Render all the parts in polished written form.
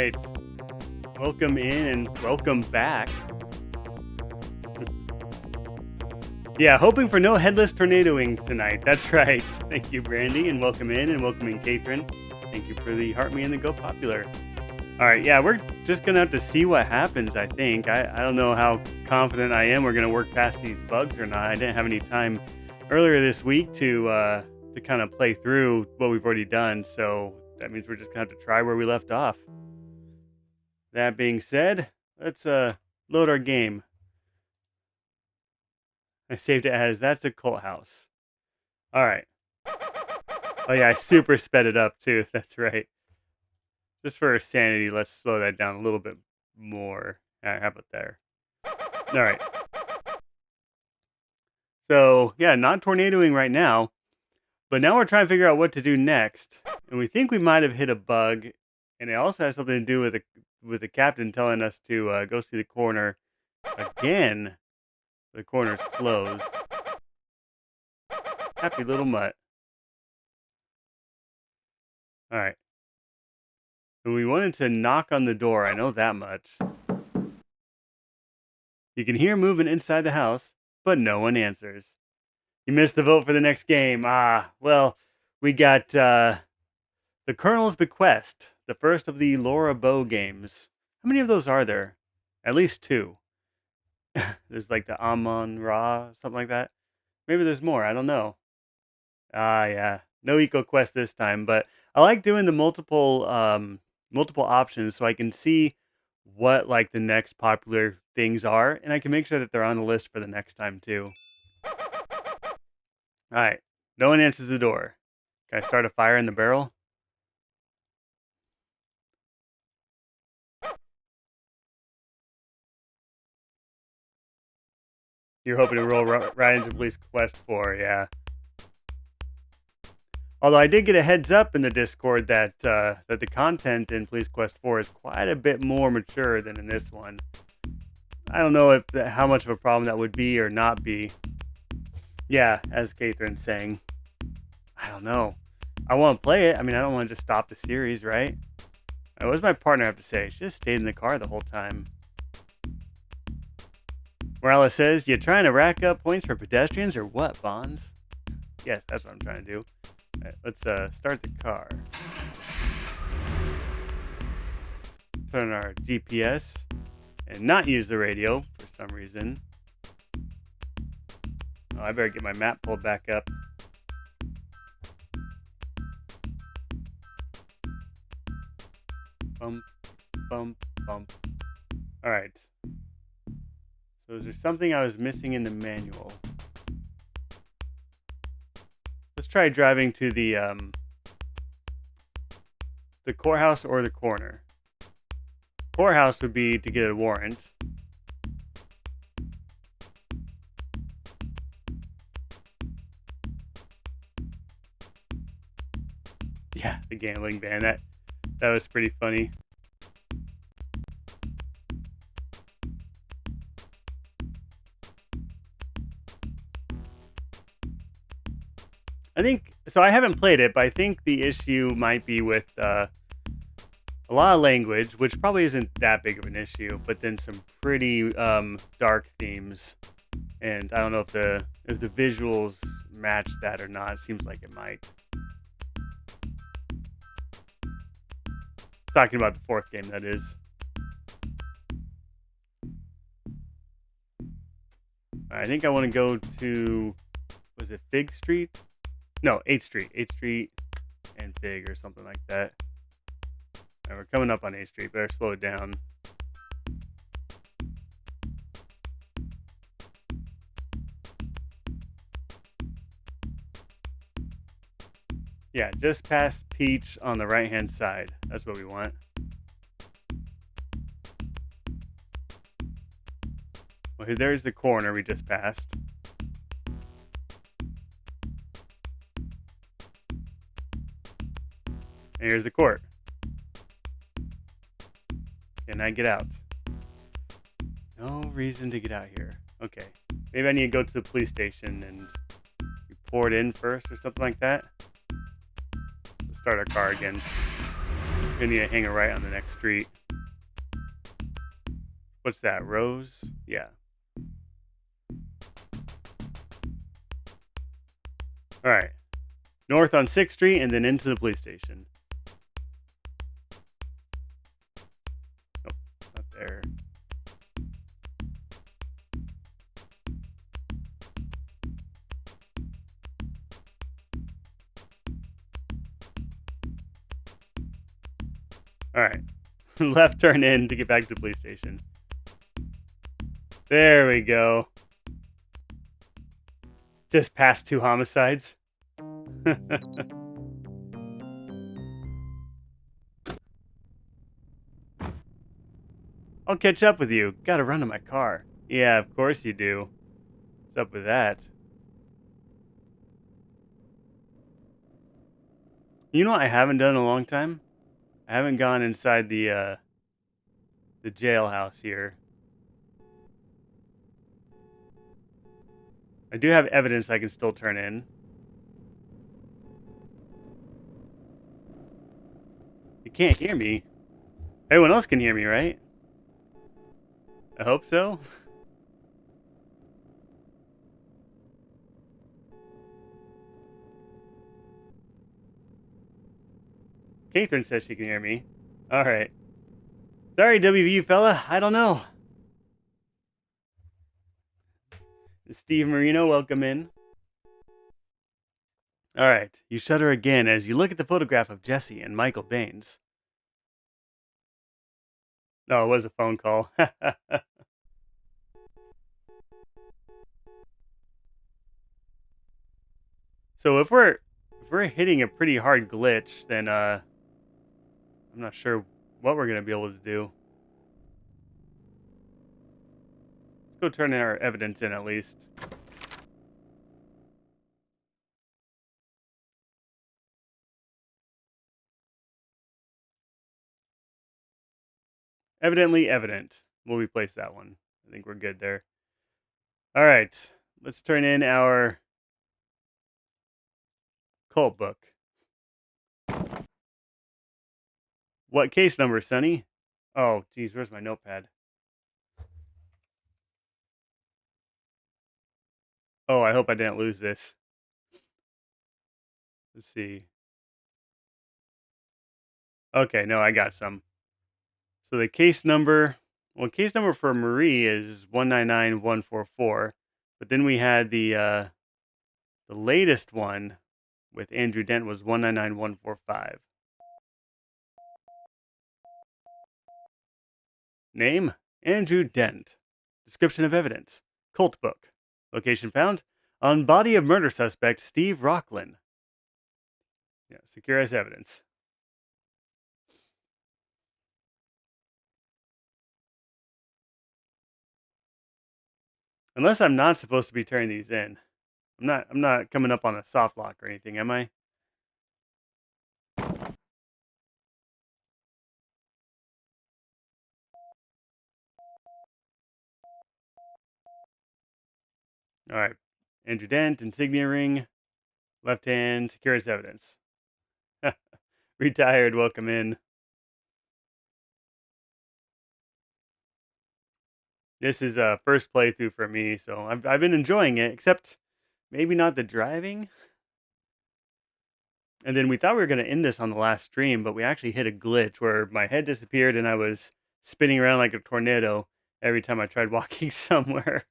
right. Welcome in and welcome back. Yeah, hoping for no headless tornadoing tonight. That's right. Thank you, Brandy, and welcome in, Catherine. Thank you for the heart me and the go popular. All right, yeah, we're just gonna have to see what happens. I think I don't know how confident I am we're gonna work past these bugs or not. I didn't have any time earlier this week to kind of play through what we've already done, so that means we're just gonna have to try where we left off. That being said, let's load our game. I saved it as that's a cult house. All right. Oh yeah, I super sped it up too. That's right. Just for sanity, let's slow that down a little bit more. All right, how about there? All right. So yeah, not tornadoing right now, but now we're trying to figure out what to do next, and we think we might have hit a bug, and it also has something to do with the captain telling us to go see the coroner again. The corner's closed. Happy little mutt. All right. And we wanted to knock on the door. I know that much. You can hear movement inside the house, but no one answers. You missed the vote for the next game. Well, we got the Colonel's Bequest, the first of the Laura Bow games. How many of those are there? At least 2. There's like the Amon Ra, something like that. Maybe there's more. I don't know. Yeah. No Eco Quest this time, but I like doing the multiple options so I can see what like the next popular things are, and I can make sure that they're on the list for the next time too. All right. No one answers the door. Can I start a fire in the barrel? You're hoping to roll right into Police Quest 4, yeah. Although I did get a heads up in the Discord that that the content in Police Quest 4 is quite a bit more mature than in this one. I don't know how much of a problem that would be or not be. Yeah, as Catherine's saying. I don't know. I want to play it. I mean, I don't want to just stop the series, right? What does my partner have to say? She just stayed in the car the whole time. Morales says, you trying to rack up points for pedestrians or what, Bonds? Yes, that's what I'm trying to do. All right, let's start the car. Turn on our GPS and not use the radio for some reason. Oh, I better get my map pulled back up. Bump, bump, bump. All right. So is there something I was missing in the manual? Let's try driving to the courthouse or the corner. Courthouse would be to get a warrant. Yeah, the gambling ban. That was pretty funny. I think so. I haven't played it, but I think the issue might be with a lot of language, which probably isn't that big of an issue, but then some pretty dark themes, and I don't know if the visuals match that or not. It seems like it might. Talking about the 4th game, that is. I think I want to go to, was it Fig Street? No, 8th Street. 8th Street and Fig or something like that. All right, we're coming up on 8th Street. Better slow it down. Yeah, just past Peach on the right-hand side. That's what we want. Well, there's the corner we just passed. And here's the court. Can I get out? No reason to get out here. Okay. Maybe I need to go to the police station and report in first or something like that. Let's start our car again. Gonna need to hang a right on the next street. What's that? Rose? Yeah. Alright. North on 6th Street and then into the police station. Oh, not there. Alright. Left turn in to get back to the police station. There we go. Just past 2 homicides. I'll catch up with you. Gotta run to my car. Yeah, of course you do. What's up with that? You know what I haven't done in a long time? I haven't gone inside the jailhouse here. I do have evidence I can still turn in. You can't hear me. Everyone else can hear me, right? I hope so. Catherine says she can hear me. Alright. Sorry, WVU fella. I don't know. Steve Marino, welcome in. Alright. You shudder again as you look at the photograph of Jesse and Michael Baines. No, it was a phone call. So if we're hitting a pretty hard glitch, then I'm not sure what we're gonna be able to do. Let's go turn our evidence in at least. Evidently evident. We'll replace that one. I think we're good there. All right. Let's turn in our cult book. What case number, Sonny? Oh, geez, where's my notepad? Oh, I hope I didn't lose this. Let's see. Okay, no, I got some. So the case number, case number for Marie is 199144. But then we had the latest one with Andrew Dent was 199145. Name, Andrew Dent. Description of evidence, cult book. Location found on body of murder suspect Steve Rocklin. Yeah, secure as evidence. Unless I'm not supposed to be turning these in. I'm not coming up on a soft lock or anything, am I? All right. Andrew Dent, insignia ring, left hand, secure as evidence. Retired, welcome in. This is a first playthrough for me, so I've been enjoying it, except maybe not the driving. And then we thought we were going to end this on the last stream, but we actually hit a glitch where my head disappeared and I was spinning around like a tornado every time I tried walking somewhere.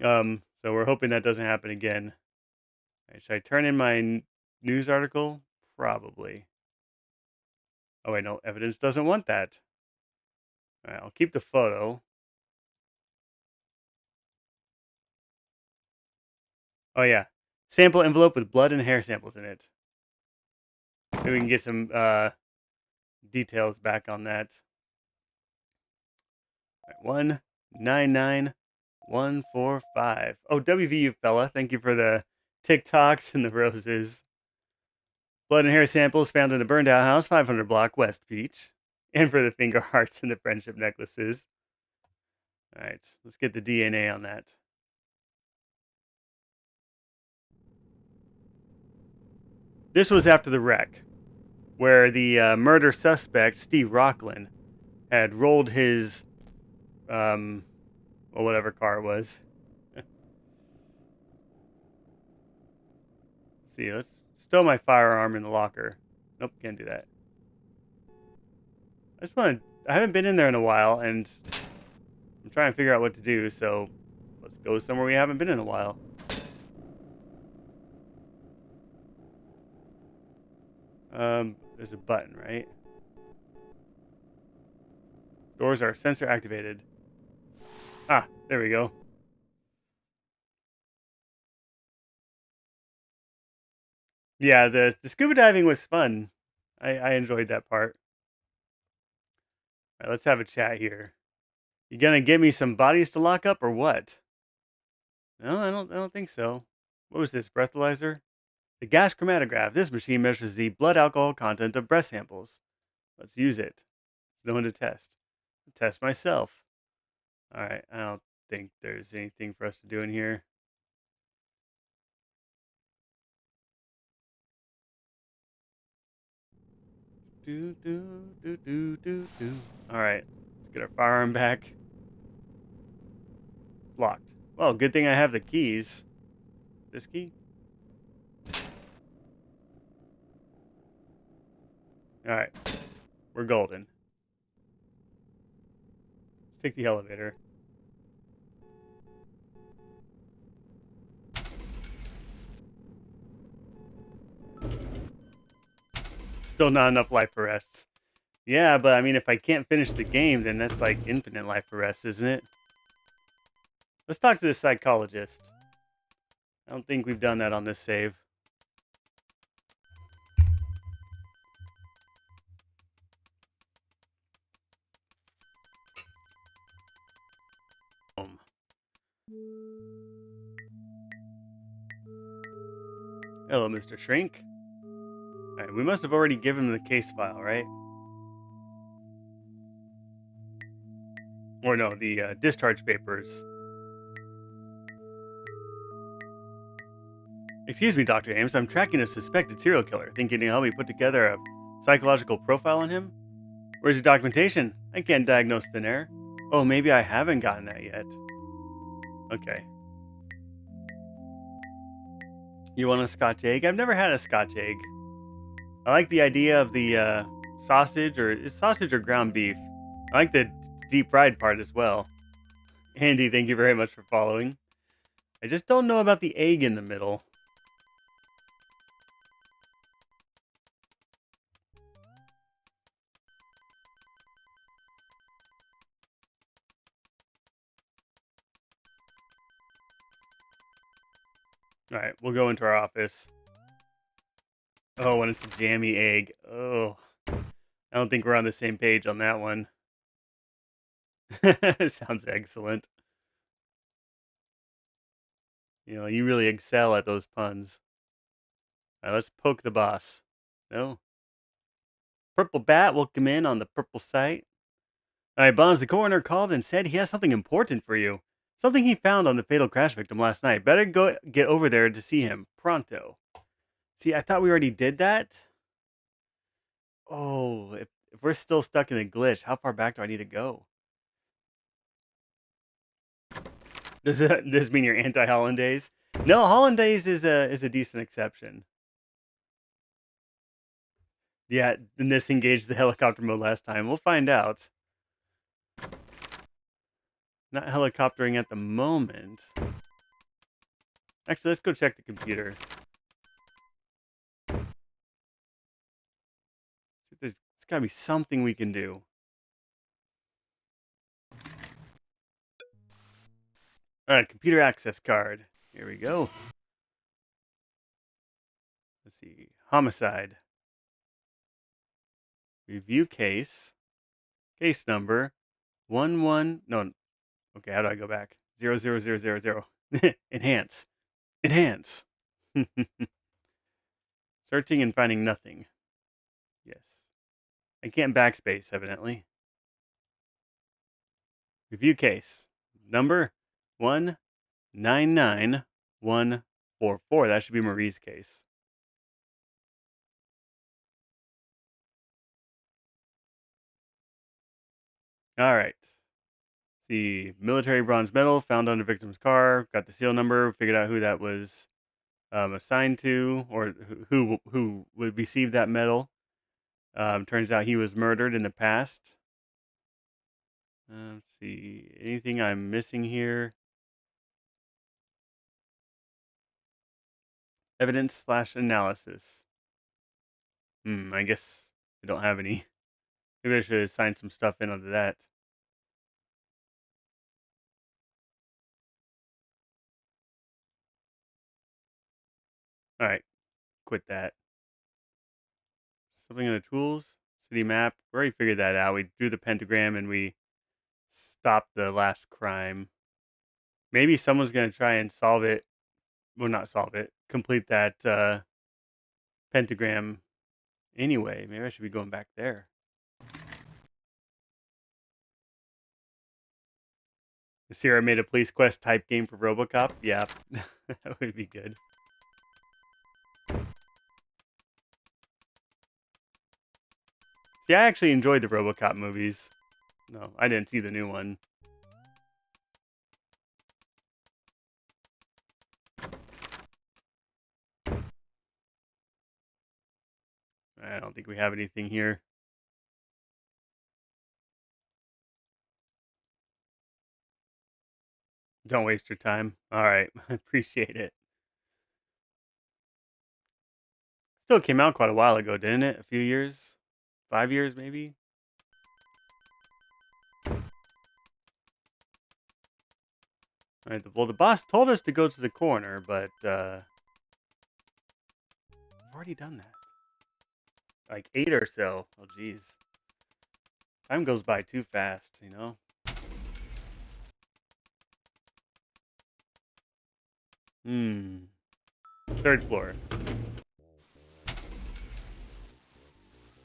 So we're hoping that doesn't happen again. Right, should I turn in my news article? Probably. Oh wait, no, evidence doesn't want that. All right, I'll keep the photo. Oh yeah, sample envelope with blood and hair samples in it. Maybe we can get some details back on that. All right, 199145. Oh, WVU fella, thank you for the TikToks and the roses. Blood and hair samples found in a burned out house, 500 block West Beach. And for the finger hearts and the friendship necklaces. All right, let's get the DNA on that. This was after the wreck, where the murder suspect, Steve Rockland, had rolled his, well, whatever car it was. See, let's stow my firearm in the locker. Nope, can't do that. I haven't been in there in a while, and I'm trying to figure out what to do, so let's go somewhere we haven't been in a while. There's a button, right? Doors are sensor activated. Ah, there we go. Yeah, the scuba diving was fun. I enjoyed that part. All right, let's have a chat here. You gonna get me some bodies to lock up or what? No, I don't think so. What was this, breathalyzer? The gas chromatograph. This machine measures the blood alcohol content of breath samples. Let's use it. No one to test. Test myself. All right, I don't think there's anything for us to do in here. All right, let's get our firearm back. It's locked. Well, good thing I have the keys. This key? All right, we're golden. Let's take the elevator. Still not enough life arrests. Yeah, but I mean, if I can't finish the game, then that's like infinite life arrests, isn't it? Let's talk to the psychologist. I don't think we've done that on this save. Hello, Mr. Shrink. Alright, we must have already given him the case file, right? Or no, the discharge papers. Excuse me, Dr. Ames, I'm tracking a suspected serial killer. Think you can help me put together a psychological profile on him? Where's your documentation? I can't diagnose thin air. Oh, maybe I haven't gotten that yet. Okay. You want a Scotch egg? I've never had a Scotch egg. I like the idea of the sausage, or is sausage or ground beef. I like the deep fried part as well. Andy, thank you very much for following. I just don't know about the egg in the middle. Alright, we'll go into our office. Oh, when it's a jammy egg. Oh. I don't think we're on the same page on that one. Sounds excellent. You know, you really excel at those puns. Alright, let's poke the boss. No. Purple Bat, welcome in on the purple site. Alright, Bonds, the coroner called and said he has something important for you. Something he found on the fatal crash victim last night. Better go get over there to see him. Pronto. See, I thought we already did that. Oh, if we're still stuck in a glitch, how far back do I need to go? Does this mean you're anti-hollandaise? No, hollandaise is a decent exception. Yeah, this engaged the helicopter mode last time. We'll find out. Not helicoptering at the moment. Actually, let's go check the computer. There's gotta be something we can do. Alright, computer access card. Here we go. Let's see. Homicide. Review case. Case number. 11. No. Okay, how do I go back? 00000. Enhance. Enhance. Searching and finding nothing. Yes. I can't backspace, evidently. Review case. Number 199144. That should be Marie's case. All right. See, military bronze medal found on the victim's car. Got the seal number. Figured out who that was assigned to, or who would receive that medal. Turns out he was murdered in the past. Let's see. Anything I'm missing here? Evidence / analysis. I guess I don't have any. Maybe I should assign some stuff in under that. All right, quit that. Something in the tools, city map. We already figured that out. We drew the pentagram and we stopped the last crime. Maybe someone's gonna try and solve it. Well, not solve it. Complete that pentagram anyway. Maybe I should be going back there. Sierra made a police quest type game for RoboCop. Yeah, that would be good. See, I actually enjoyed the RoboCop movies. No, I didn't see the new one. I don't think we have anything here. Don't waste your time. All right, appreciate it. Still came out quite a while ago, didn't it? A few years? 5 years, maybe? All right, well, the boss told us to go to the corner, but we've already done that. Like 8 or so. Oh, geez. Time goes by too fast, you know? Third floor.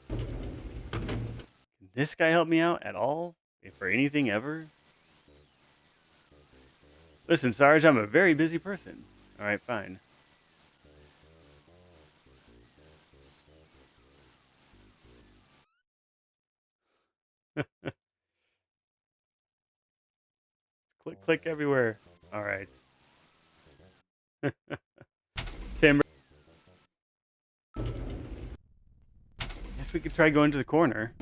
Can this guy help me out at all? If for anything ever? Listen, Sarge, I'm a very busy person. All right, fine. Click, click everywhere. All right. Timber. Guess we could try going to the corner.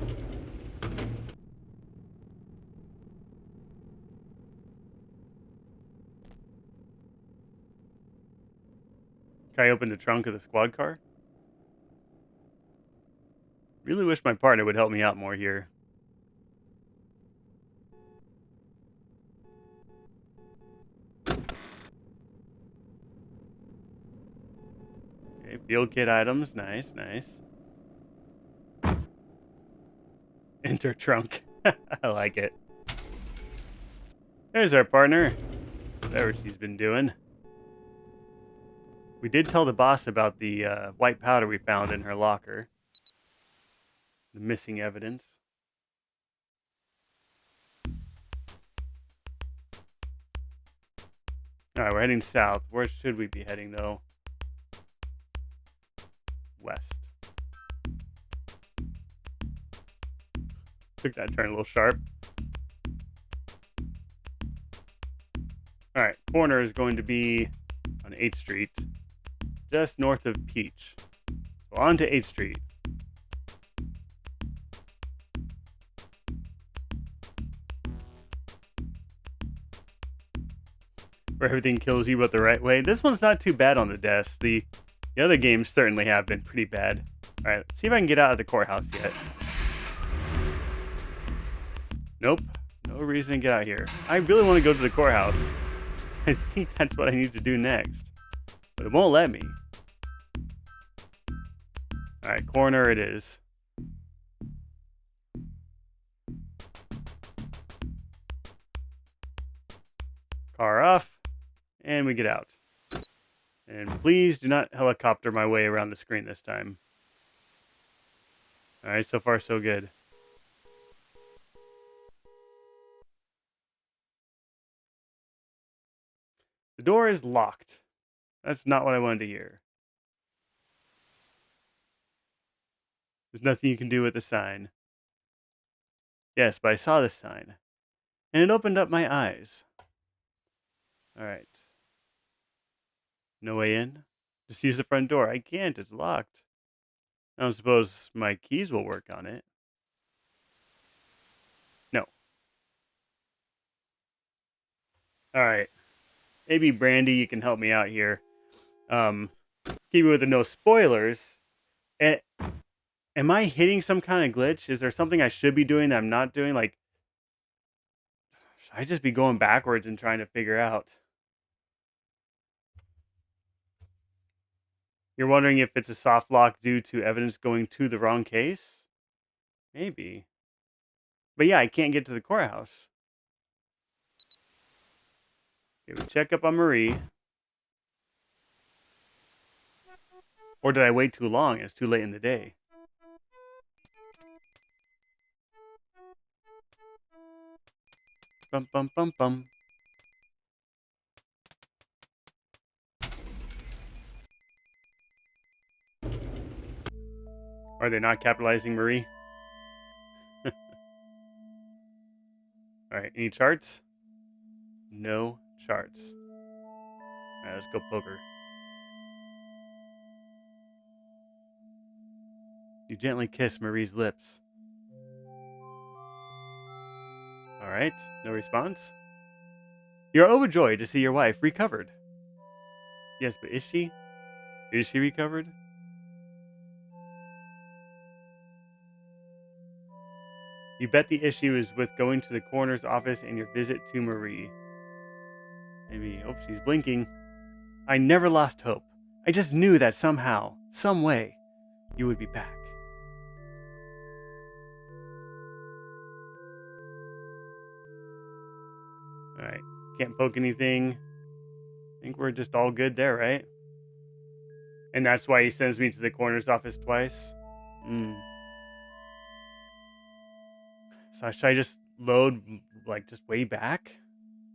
Can I open the trunk of the squad car? Really wish my partner would help me out more here. Okay, field kit items. Nice, nice. Enter trunk. I like it. There's our partner. Whatever she's been doing. We did tell the boss about the white powder we found in her locker. The missing evidence. Alright, we're heading south. Where should we be heading, though? West. Took that turn a little sharp. Alright, corner is going to be on 8th Street, just north of Peach. So on to 8th Street. Where everything kills you but the right way. This one's not too bad on the desk. The other games certainly have been pretty bad. Alright, let's see if I can get out of the courthouse yet. Nope. No reason to get out here. I really want to go to the courthouse. I think that's what I need to do next. But it won't let me. Alright, corner it is. Car off. And we get out. And please do not helicopter my way around the screen this time. Alright, so far so good. The door is locked. That's not what I wanted to hear. There's nothing you can do with the sign. Yes, but I saw the sign, and it opened up my eyes. All right. No way in? Just use the front door. I can't. It's locked. I don't suppose my keys will work on it. No. All right. Maybe Brandy, you can help me out here. Keep it with the no spoilers. Eh, am I hitting some kind of glitch? Is there something I should be doing that I'm not doing? Like, should I just be going backwards and trying to figure out? You're wondering if it's a soft lock due to evidence going to the wrong case? Maybe. But yeah, I can't get to the courthouse. Okay, we check up on Marie. Or did I wait too long? It's too late in the day. Bum bum bum bum. Are they not capitalizing Marie? Alright, any charts? No charts. Alright, let's go poker. You gently kiss Marie's lips. Alright, no response. You're overjoyed to see your wife recovered. Yes, but is she? Is she recovered? You bet the issue is with going to the coroner's office and your visit to Marie. Maybe, oh, she's blinking. I never lost hope. I just knew that somehow, some way, you would be back. Alright, can't poke anything. I think we're just all good there, right? And that's why he sends me to the coroner's office twice. So should I just load, like, just way back?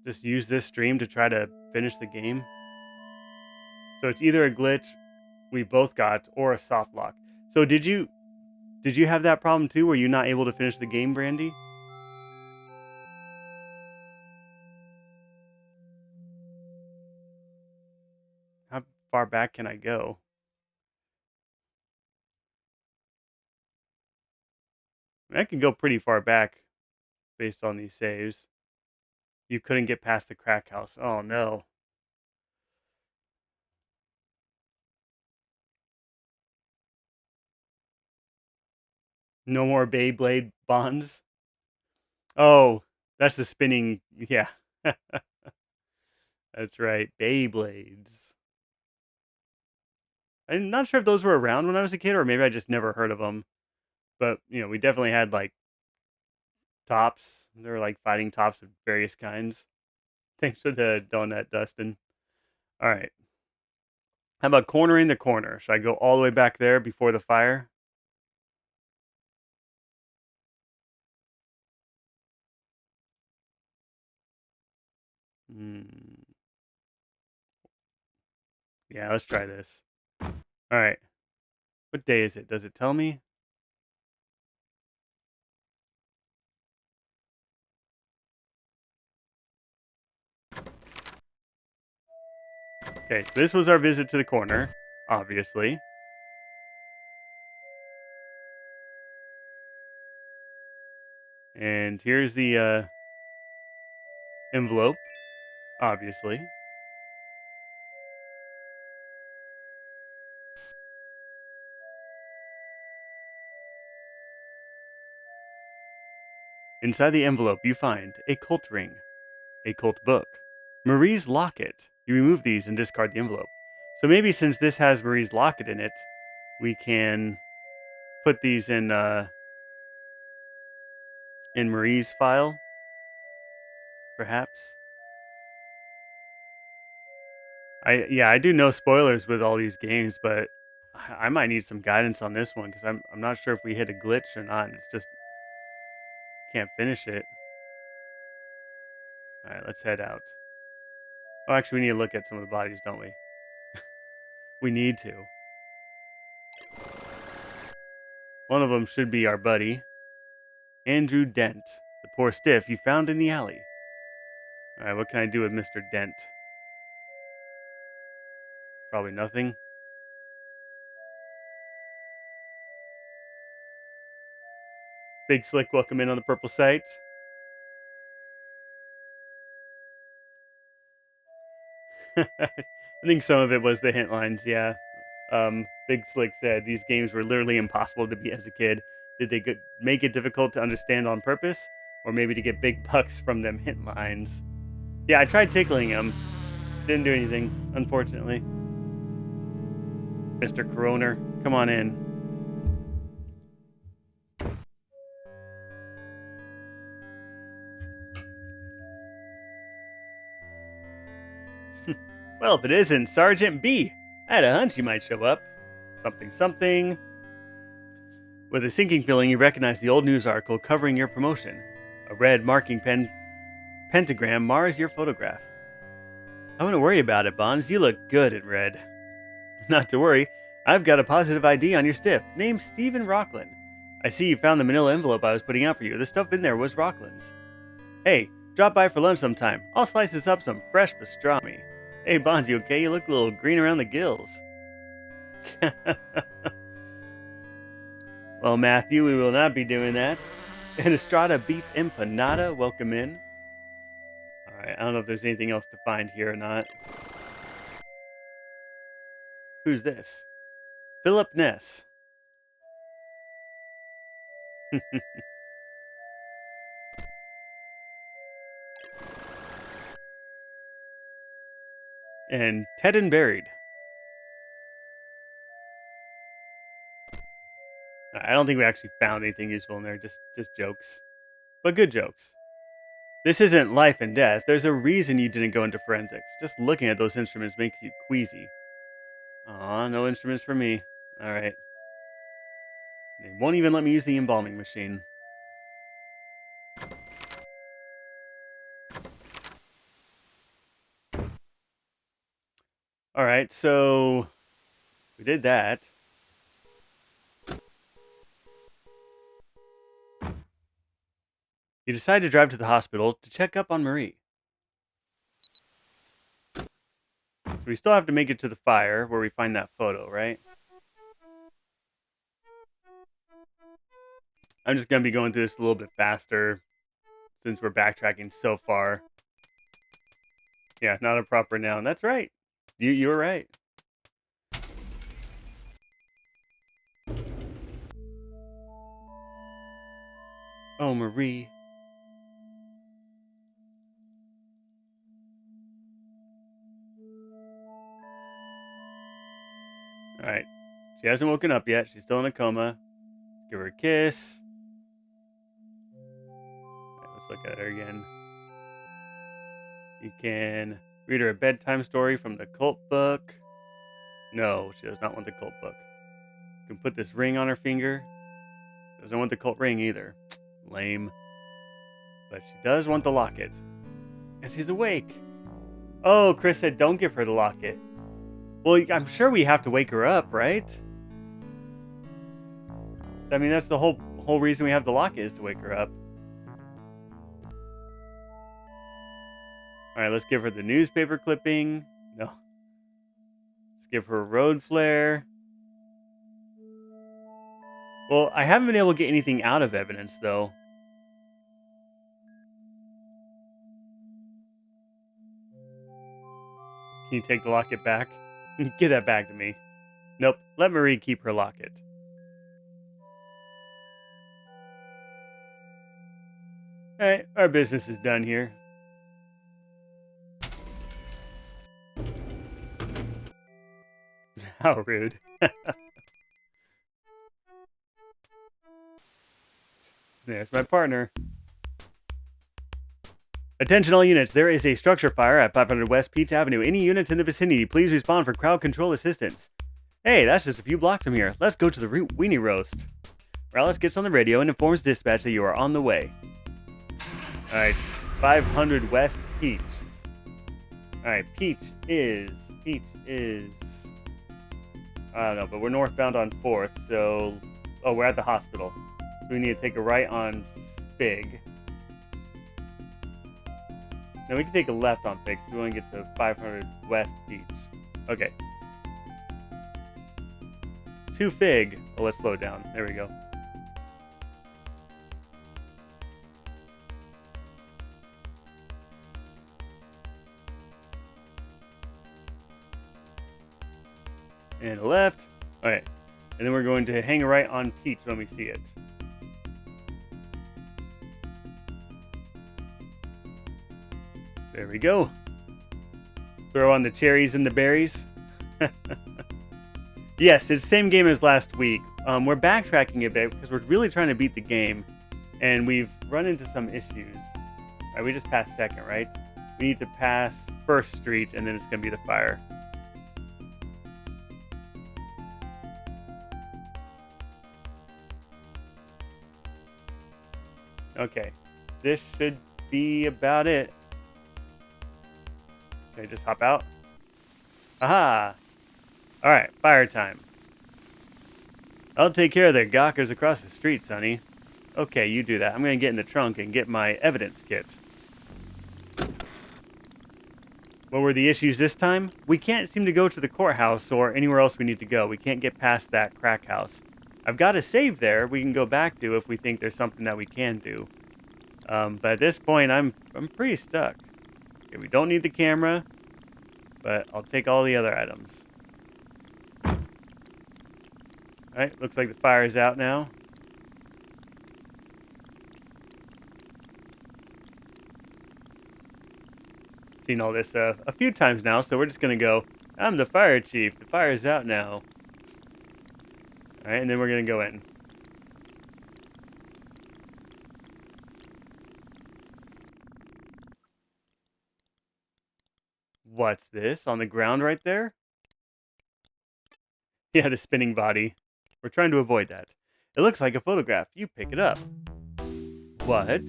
Just use this stream to try to finish the game? So it's either a glitch we both got or a soft lock. So did you have that problem too? Were you not able to finish the game, Brandy? How far back can I go? I can go pretty far back based on these saves. You couldn't get past the crack house. Oh no. No more Beyblade bonds. Oh, that's the spinning. Yeah. That's right. Beyblades. I'm not sure if those were around when I was a kid or maybe I just never heard of them. But, we definitely had like tops. There were like fighting tops of various kinds. Thanks for the donut, Dustin. All right. How about cornering the corner? Should I go all the way back there before the fire? Hmm. Yeah, let's try this. All right. What day is it? Does it tell me? Okay, so this was our visit to the corner, obviously. And here's the envelope, obviously. Inside the envelope, you find a cult ring, a cult book, Marie's locket. You remove these and discard the envelope. So maybe since this has Marie's locket in it, we can put these in Marie's file, perhaps. I do know spoilers with all these games, but I might need some guidance on this one because I'm not sure if we hit a glitch or not. It's just can't finish it. All right, let's head out. Oh, actually, we need to look at some of the bodies, don't we? We need to. One of them should be our buddy. Andrew Dent, the poor stiff you found in the alley. Alright, what can I do with Mr. Dent? Probably nothing. Big Slick, welcome in on the purple site. I think some of it was the hint lines, yeah. Big Slick said these games were literally impossible to beat as a kid. Did they make it difficult to understand on purpose? Or maybe to get big bucks from them hint lines? Yeah, I tried tickling him. Didn't do anything, unfortunately. Mr. Coroner, come on in. Well, if it isn't Sergeant B, I had a hunch you might show up. Something, something. With a sinking feeling, you recognize the old news article covering your promotion. A red marking pentagram mars your photograph. I wouldn't worry about it, Bonds. You look good in red. Not to worry. I've got a positive ID on your stiff, named Stephen Rockland. I see you found the manila envelope I was putting out for you. The stuff in there was Rockland's. Hey, drop by for lunch sometime. I'll slice this up some fresh pastrami. Hey, Bonds, you okay? You look a little green around the gills. Well, Matthew, we will not be doing that. An Estrada beef empanada, welcome in. Alright, I don't know if there's anything else to find here or not. Who's this? Philip Ness. And Ted and Buried. I don't think we actually found anything useful in there, just jokes. But good jokes. This isn't life and death. There's a reason you didn't go into forensics. Just looking at those instruments makes you queasy. Aw, no instruments for me. Alright. They won't even let me use the embalming machine. Alright, so we did that. You decide to drive to the hospital to check up on Marie. So we still have to make it to the fire where we find that photo, right? I'm just going to be going through this a little bit faster since we're backtracking so far. Yeah, not a proper noun. That's right. You were right. Oh, Marie. Alright. She hasn't woken up yet. She's still in a coma. Give her a kiss. Right, let's look at her again. You can read her a bedtime story from the cult book. No, she does not want the cult book. You can put this ring on her finger. Doesn't want the cult ring either. Lame. But she does want the locket. And she's awake. Oh, Chris said don't give her the locket. Well, I'm sure we have to wake her up, right? I mean, that's the whole reason we have the locket is to wake her up. Alright, let's give her the newspaper clipping. No. Let's give her a road flare. Well, I haven't been able to get anything out of evidence, though. Can you take the locket back? Give that back to me. Nope. Let Marie keep her locket. Alright, our business is done here. How rude. There's my partner. Attention all units, there is a structure fire at 500 West Peach Avenue. Any units in the vicinity, please respond for crowd control assistance. Hey, that's just a few blocks from here. Let's go to the weenie roast. Morales gets on the radio and informs dispatch that you are on the way. Alright, 500 West Peach. Alright, Peach is... I don't know, but we're northbound on 4th, so... Oh, we're at the hospital. So we need to take a right on Fig. Now we can take a left on Fig if we want to get to 500 West Beach. Okay. 2 Fig. Oh, let's slow it down. There we go. And a left. Alright. And then we're going to hang a right on Peach when we see it. There we go. Throw on the cherries and the berries. Yes, it's the same game as last week. We're backtracking a bit because we're really trying to beat the game. And we've run into some issues. All right, we just passed second, right? We need to pass First Street and then it's going to be the fire. Okay, this should be about it. Can I just hop out? Aha! Alright, fire time. I'll take care of the gawkers across the street, Sonny. Okay, you do that. I'm gonna get in the trunk and get my evidence kit. What were the issues this time? We can't seem to go to the courthouse or anywhere else we need to go. We can't get past that crack house. I've got a save there we can go back to if we think there's something that we can do. But at this point, I'm pretty stuck. Okay, we don't need the camera, but I'll take all the other items. Alright, looks like the fire is out now. Seen all this a few times now, so we're just going to go, I'm the fire chief. The fire is out now. Alright, and then we're going to go in. What's this? On the ground right there? Yeah, the spinning body. We're trying to avoid that. It looks like a photograph. You pick it up. What?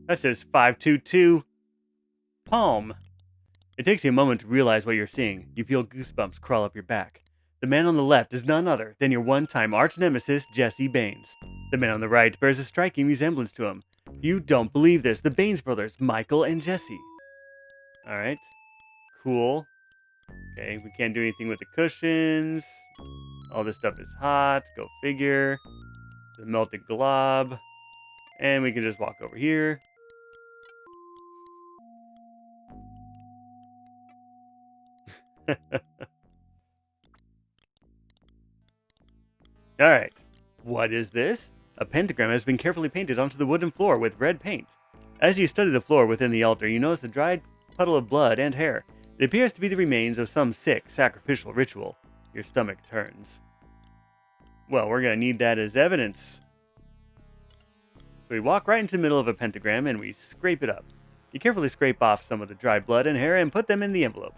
That says 522 Palm. It takes you a moment to realize what you're seeing. You feel goosebumps crawl up your back. The man on the left is none other than your one-time arch-nemesis, Jesse Baines. The man on the right bears a striking resemblance to him. You don't believe this. The Baines brothers, Michael and Jesse. Alright. Cool. Okay, we can't do anything with the cushions. All this stuff is hot. Go figure. The melted glob. And we can just walk over here. Alright. What is this? A pentagram has been carefully painted onto the wooden floor with red paint. As you study the floor within the altar, you notice a dried puddle of blood and hair. It appears to be the remains of some sick, sacrificial ritual. Your stomach turns. Well, we're going to need that as evidence. So we walk right into the middle of a pentagram and we scrape it up. You carefully scrape off some of the dried blood and hair and put them in the envelope.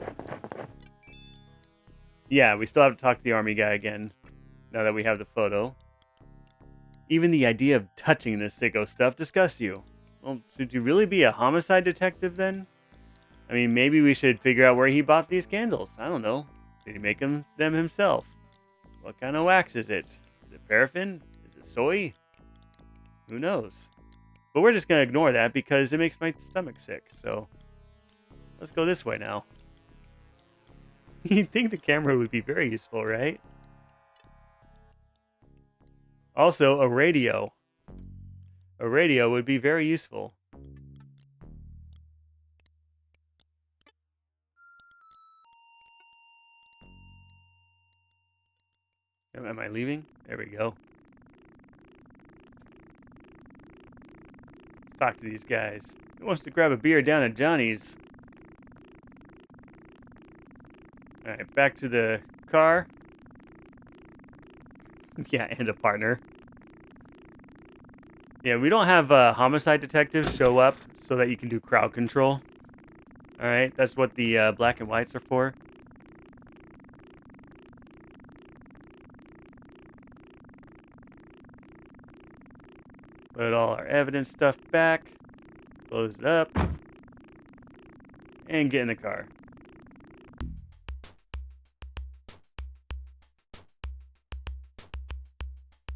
Yeah, we still have to talk to the army guy again, now that we have the photo. Even the idea of touching this sicko stuff disgusts you. Well, should you really be a homicide detective then? I mean, maybe we should figure out where he bought these candles. I don't know. Did he make them himself? What kind of wax is it? Is it paraffin? Is it soy? Who knows? But we're just going to ignore that because it makes my stomach sick. So let's go this way now. You'd think the camera would be very useful, right? Also, a radio. A radio would be very useful. Am I leaving? There we go. Let's talk to these guys. Who wants to grab a beer down at Johnny's? Alright, back to the car. Yeah, and a partner. Yeah, we don't have homicide detectives show up so that you can do crowd control. Alright, that's what the black and whites are for. Put all our evidence stuff back. Close it up. And get in the car.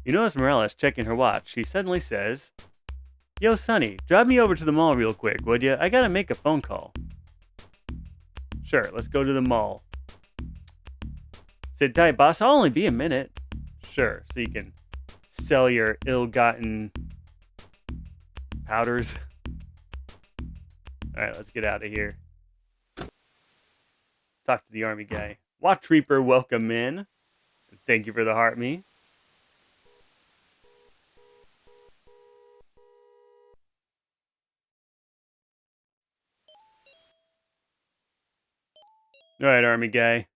You notice Morales checking her watch. She suddenly says, Yo, Sonny, drive me over to the mall real quick, would you? I gotta make a phone call. Sure, let's go to the mall. Sit tight, boss. I'll only be a minute. Sure, so you can sell your ill-gotten powders. All right, let's get out of here. Talk to the army guy. Watch Reaper, welcome in. Thank you for the heart me. All right, army guy.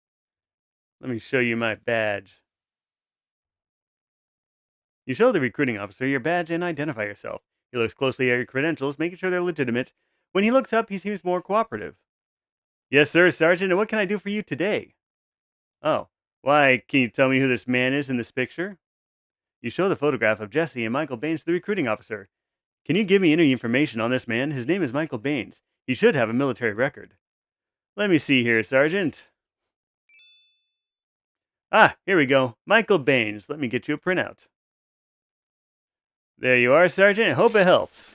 Let me show you my badge. You show the recruiting officer your badge and identify yourself. He looks closely at your credentials, making sure they're legitimate. When he looks up, he seems more cooperative. Yes, sir, Sergeant, and what can I do for you today? Oh, why, can you tell me who this man is in this picture? You show the photograph of Jesse and Michael Baines to the recruiting officer. Can you give me any information on this man? His name is Michael Baines. He should have a military record. Let me see here, Sergeant. Ah, here we go. Michael Baines. Let me get you a printout. There you are, Sergeant. Hope it helps.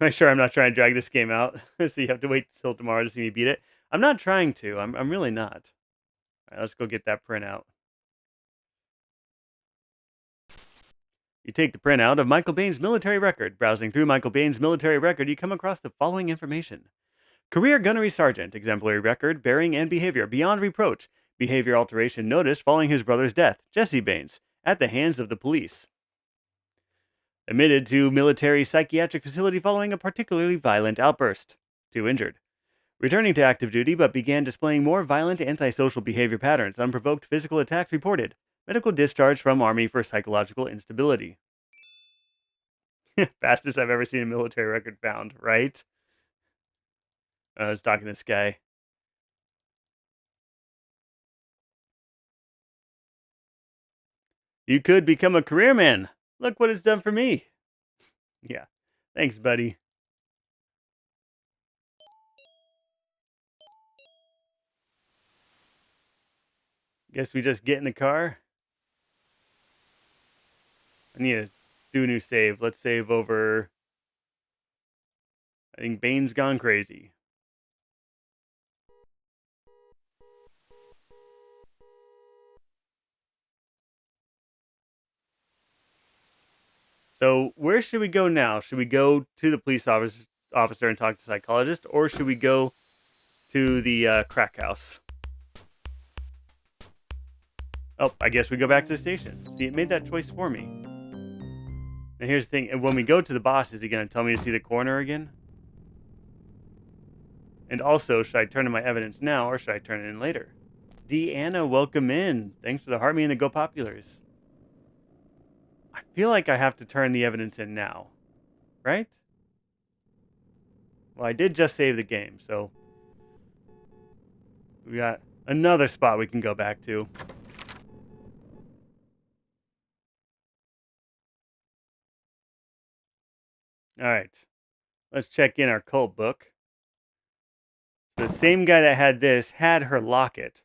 Make sure I'm not trying to drag this game out, so you have to wait till tomorrow to see me beat it. I'm not trying to. I'm really not. All right, let's go get that printout. You take the printout of Michael Baines' military record. Browsing through Michael Baines' military record, you come across the following information. Career Gunnery Sergeant, exemplary record, bearing and behavior beyond reproach. Behavior alteration noticed following his brother's death, Jesse Baines, at the hands of the police. Admitted to military psychiatric facility following a particularly violent outburst. 2 injured. Returning to active duty, but began displaying more violent antisocial behavior patterns. Unprovoked physical attacks reported. Medical discharge from Army for psychological instability. Fastest I've ever seen a military record found, right? I was talking to this guy. You could become a career man. Look what it's done for me. Yeah. Thanks, buddy. Guess we just get in the car. I need to do a new save. Let's save over. I think Bane's gone crazy. So where should we go now? Should we go to the police officer and talk to the psychologist, or should we go to the crack house? Oh, I guess we go back to the station. See, it made that choice for me. And here's the thing: when we go to the boss, is he going to tell me to see the coroner again? And also, should I turn in my evidence now, or should I turn it in later? Deanna, welcome in. Thanks for the heart me and the Go Populars. I feel like I have to turn the evidence in now, right? Well, I did just save the game, so we got another spot we can go back to. All right, let's check in our cult book. So the same guy that had this had her locket.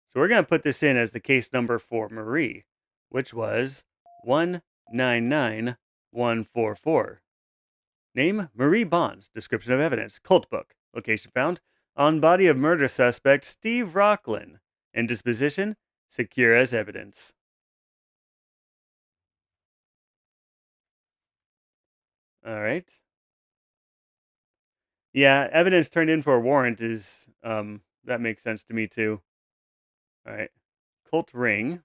So we're going to put this in as the case number for Marie, which was 199144. Name, Marie Bonds. Description of evidence, cult book. Location found, on body of murder suspect Steve Rocklin. And disposition, secure as evidence. All right. Yeah, evidence turned in for a warrant is, that makes sense to me too. All right. Cult ring.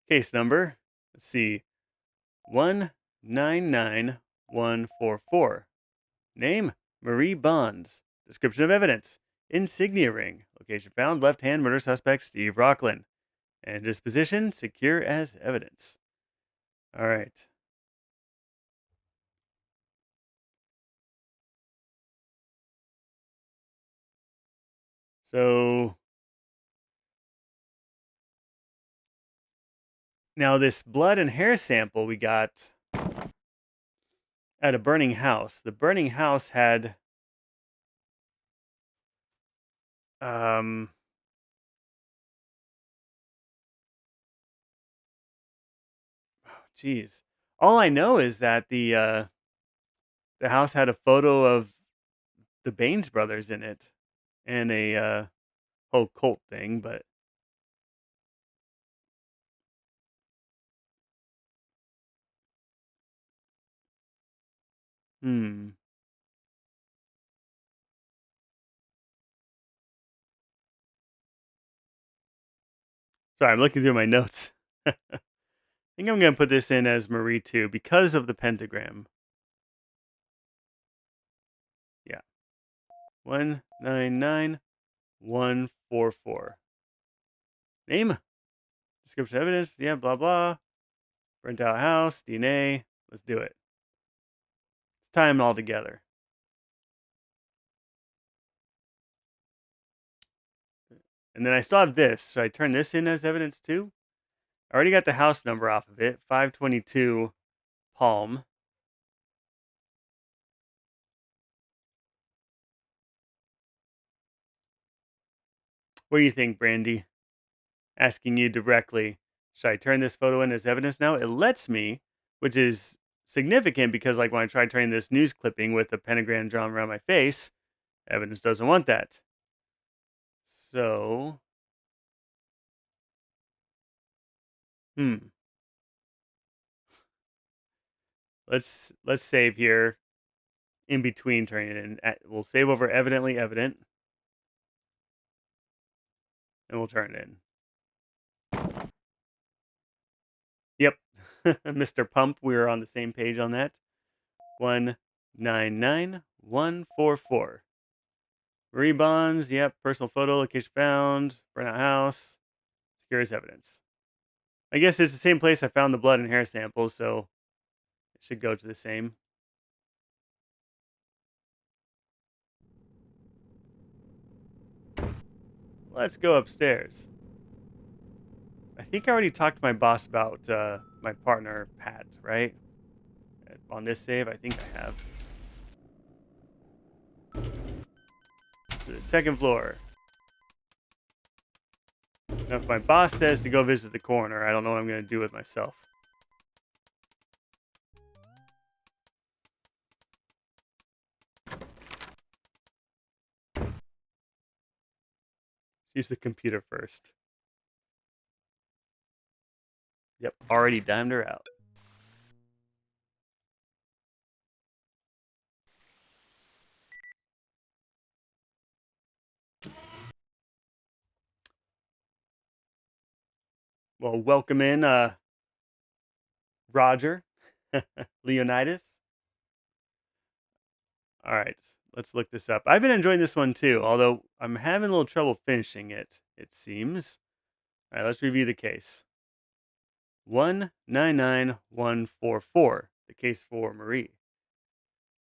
Case number, let's see, 199144. Name, Marie Bonds. Description of evidence, insignia ring. Location found, left hand murder suspect Steve Rocklin. And disposition, secure as evidence. All right. So now this blood and hair sample we got at a burning house. The burning house had Jeez. All I know is that the house had a photo of the Baines brothers in it and a whole cult thing, but hmm. Sorry, I'm looking through my notes. I think I'm gonna put this in as Marie too because of the pentagram. Yeah. 199144. Name? Description evidence. Yeah, blah blah. Burnt out house, DNA. Let's do it. Let's tie them all together. And then I still have this. Should I turn this in as evidence too? I already got the house number off of it. 522 Palm. What do you think, Brandy? Asking you directly. Should I turn this photo in as evidence now? It lets me, which is significant because, like, when I tried turning this news clipping with a pentagram drawn around my face, evidence doesn't want that. So, hmm. Let's save here in between turning it in. We'll save over evidently evident, and we'll turn it in. Yep, Mr. Pump, we were on the same page on that. 199144. Marie Bonds, yep. Personal photo, location found. Burnout house. Secure as evidence. I guess it's the same place I found the blood and hair samples, so it should go to the same. Let's go upstairs. I think I already talked to my boss about my partner, Pat, right? On this save, I think I have. To the second floor. Now, if my boss says to go visit the coroner, I don't know what I'm going to do with myself. Let's use the computer first. Yep, already dimed her out. Well, welcome in, Roger. Leonidas. All right, let's look this up. I've been enjoying this one too, although I'm having a little trouble finishing it, it seems. All right, let's review the case. 199144, the case for Marie.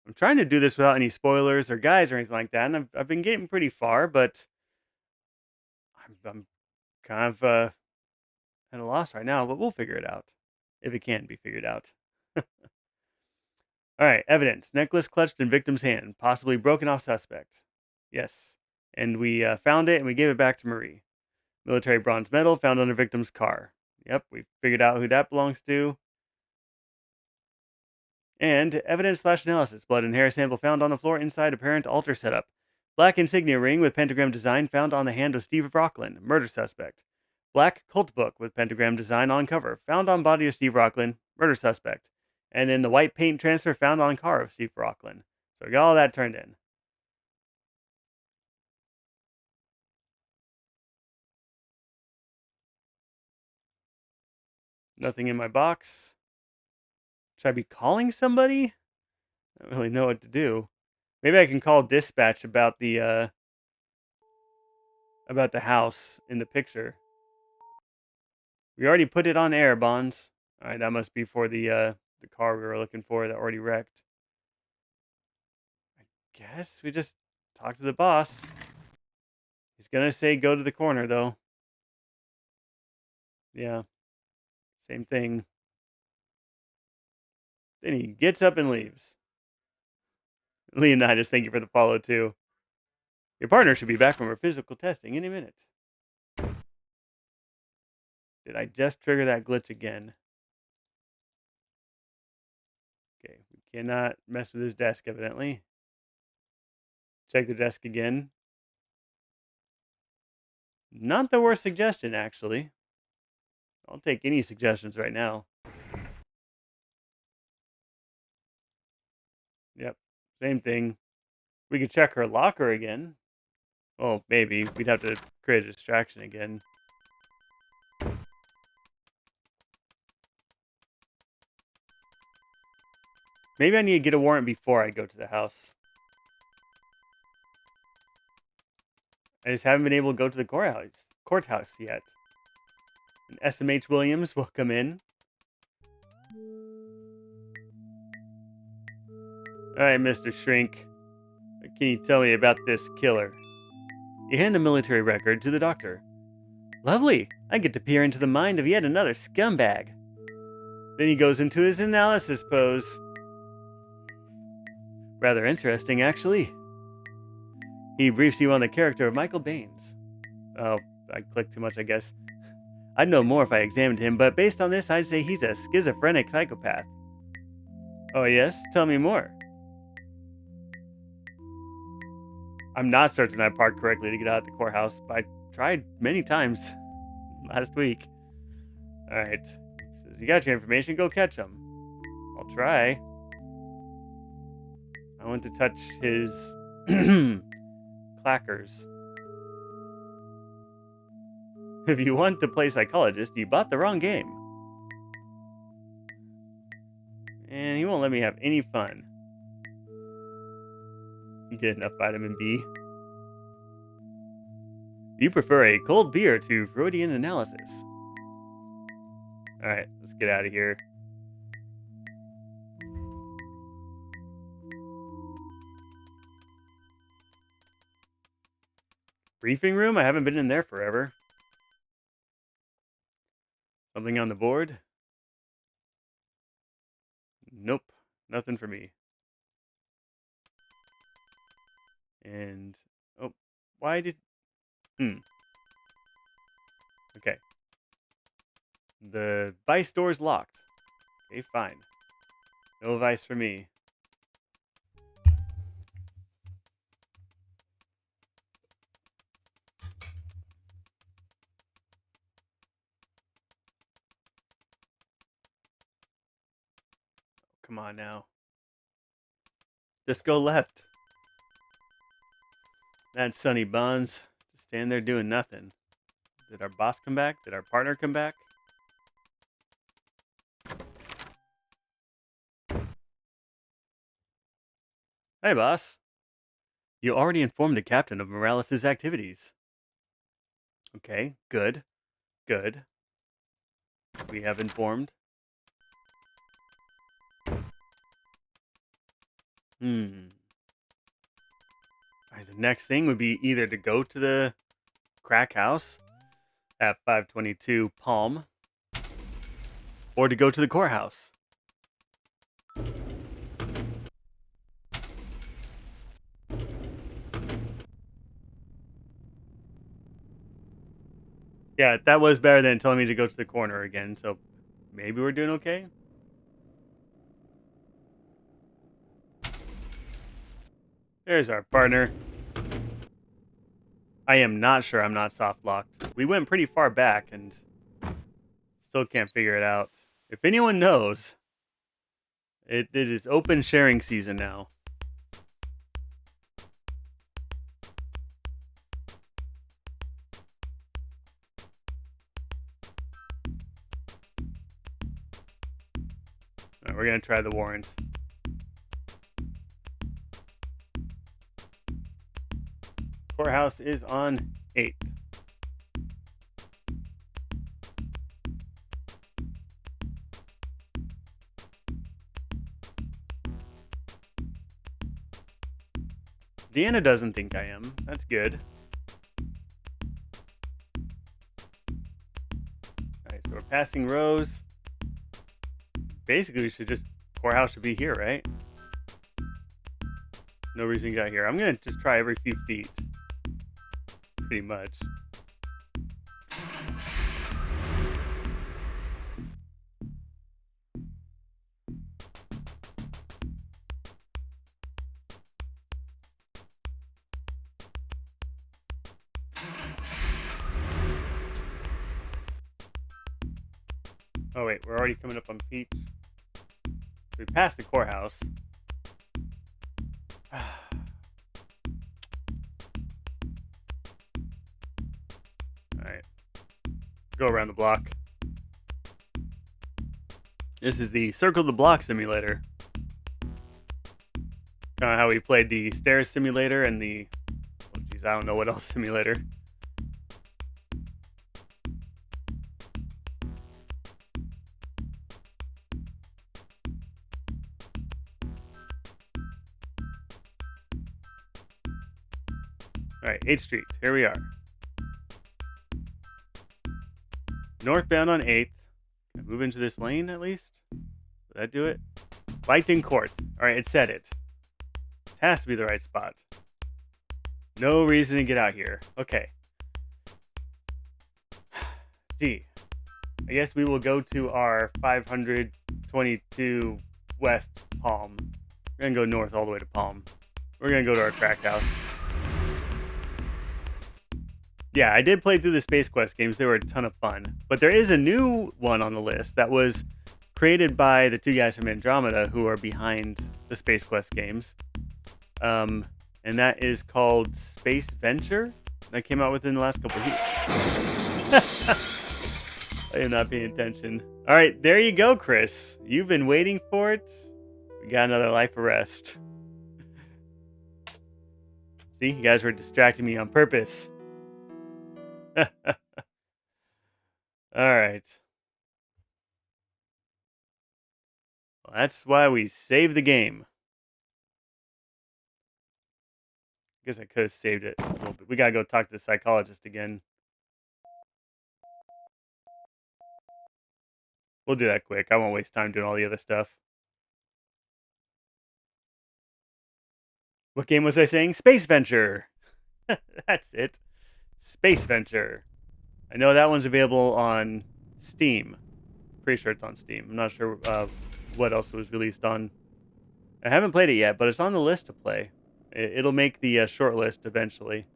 I'm trying to do this without any spoilers or guides or anything like that, and I've been getting pretty far, but I'm kind of at a loss right now, but we'll figure it out if it can be figured out. All right, evidence. Necklace clutched in victim's hand, possibly broken off suspect. Yes. And we found it and we gave it back to Marie. Military bronze medal found on the victim's car. Yep, we figured out who that belongs to. And evidence/analysis. Blood and hair sample found on the floor inside apparent altar setup. Black insignia ring with pentagram design found on the hand of Steve Rockland, murder suspect. Black cult book with pentagram design on cover found on body of Steve Rockland, murder suspect. And then the white paint transfer found on car of Steve Rockland. So we got all that turned in. Nothing in my box. Should I be calling somebody? I don't really know what to do. Maybe I can call dispatch about the house in the picture. We already put it on air, Bonds. All right, that must be for the car we were looking for that already wrecked. I guess we just talk to the boss. He's gonna say go to the corner though. Yeah, same thing. Then he gets up and leaves. Leonidas, thank you for the follow too. Your partner should be back from her physical testing any minute. Did I just trigger that glitch again? Okay, we cannot mess with his desk, evidently. Check the desk again. Not the worst suggestion, actually. I'll take any suggestions right now. Yep, same thing. We could check her locker again. Well, maybe. We'd have to create a distraction again. Maybe I need to get a warrant before I go to the house. I just haven't been able to go to the courthouse yet. And SMH Williams will come in. Alright, Mr. Shrink. What can you tell me about this killer? You hand the military record to the doctor. Lovely! I get to peer into the mind of yet another scumbag. Then he goes into his analysis pose. Rather interesting, actually. He briefs you on the character of Michael Baines. Oh, I clicked too much, I guess. I'd know more if I examined him, but based on this, I'd say he's a schizophrenic psychopath. Oh, yes? Tell me more. I'm not certain I parked correctly to get out of the courthouse, but I tried many times last week. Alright. Says, you got your information, go catch him. I'll try. I want to touch his clackers. If you want to play psychologist, you bought the wrong game. And he won't let me have any fun. You get enough vitamin B. You prefer a cold beer to Freudian analysis. Alright, let's get out of here. Briefing room? I haven't been in there forever. Something on the board? Nope, nothing for me. And, oh, why did, okay. The Vice door's locked. Okay, fine. No Vice for me. Come on now. Just go left. That's Sonny Bonds. Just stand there doing nothing. Did our boss come back? Did our partner come back? Hey, boss. You already informed the captain of Morales' activities. Okay, good. Good. We have informed. Alright, the next thing would be either to go to the crack house at 522 Palm or to go to the courthouse. Yeah, that was better than telling me to go to the corner again, so maybe we're doing okay? There's our partner. I am not sure I'm not soft locked. We went pretty far back and still can't figure it out. If anyone knows, it is open sharing season now. All right, we're going to try the warrant. Courthouse is on 8th. Deanna doesn't think I am. That's good. Alright, so we're passing Rose. Basically, we should just... Courthouse should be here, right? No reason to get out here. I'm going to just try every few feet. Pretty much. Oh wait, we're already coming up on Peach. We passed the courthouse. Alright. Go around the block. This is the Circle the Block simulator. Kind of how we played the Stairs simulator and the... Oh geez, I don't know what else simulator. Alright, 8th Street. Here we are. Northbound on 8th. Can I move into this lane at least? Did that do it? Lightning Court. Alright, it said it. It has to be the right spot. No reason to get out here. Okay. Gee. I guess we will go to our 522 West Palm. We're going to go north all the way to Palm. We're going to go to our crack house. Yeah, I did play through the Space Quest games. They were a ton of fun. But there is a new one on the list that was created by the two guys from Andromeda who are behind the Space Quest games. And that is called Space Venture. That came out within the last couple of years. I am not paying attention. All right, there you go, Chris. You've been waiting for it. We got another life arrest. See, you guys were distracting me on purpose. All right. Well, that's why we saved the game. I guess I could have saved it a little bit. We gotta go talk to the psychologist again. We'll do that quick. I won't waste time doing all the other stuff. What game was I saying? Space Venture. That's it. Space Venture. I know that one's available on Steam. Pretty sure it's on Steam. I'm not sure what else was released on. I haven't played it yet, but it's on the list to play. It'll make the short list eventually.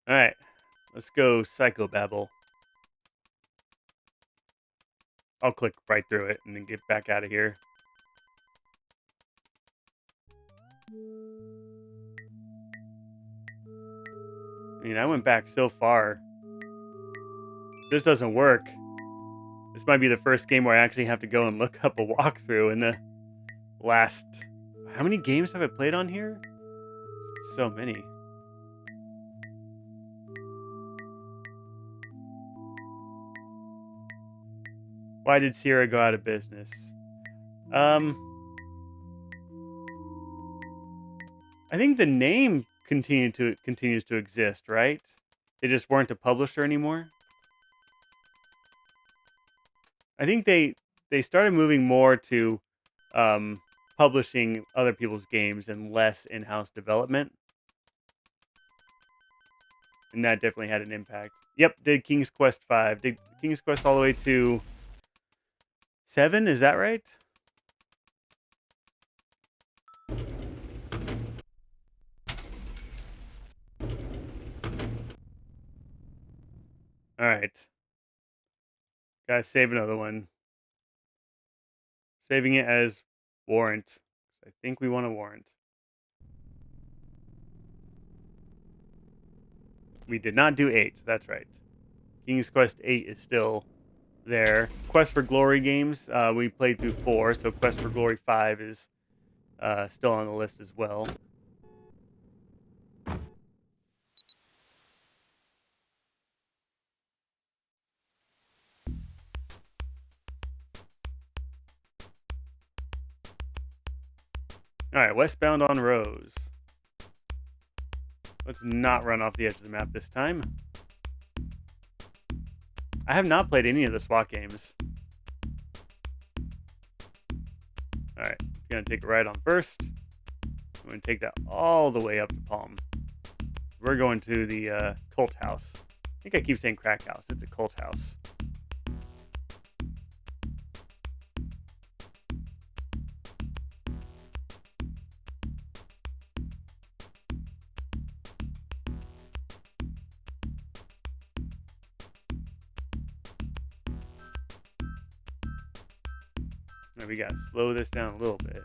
Alright, let's go Psychobabble. I'll click right through it and then get back out of here. I mean, I went back so far. This doesn't work. This might be the first game where I actually have to go and look up a walkthrough in the last... How many games have I played on here? So many. Why did Sierra go out of business? I think the name continues to exist, right? They just weren't a publisher anymore. I think they started moving more to publishing other people's games and less in-house development. And that definitely had an impact. Yep, did King's Quest 5. Did King's Quest all the way to 7, is that right? Alright. Gotta save another one. Saving it as warrant. I think we want a warrant. We did not do 8, that's right. King's Quest 8 is still there. Quest for Glory games, we played through 4, so Quest for Glory 5 is still on the list as well. Alright, westbound on Rose. Let's not run off the edge of the map this time. I have not played any of the SWAT games. Alright, gonna take a right on first. I'm gonna take that all the way up to Palm. We're going to the cult house. think I keep saying crack house. It's a cult house. Now we gotta slow this down a little bit.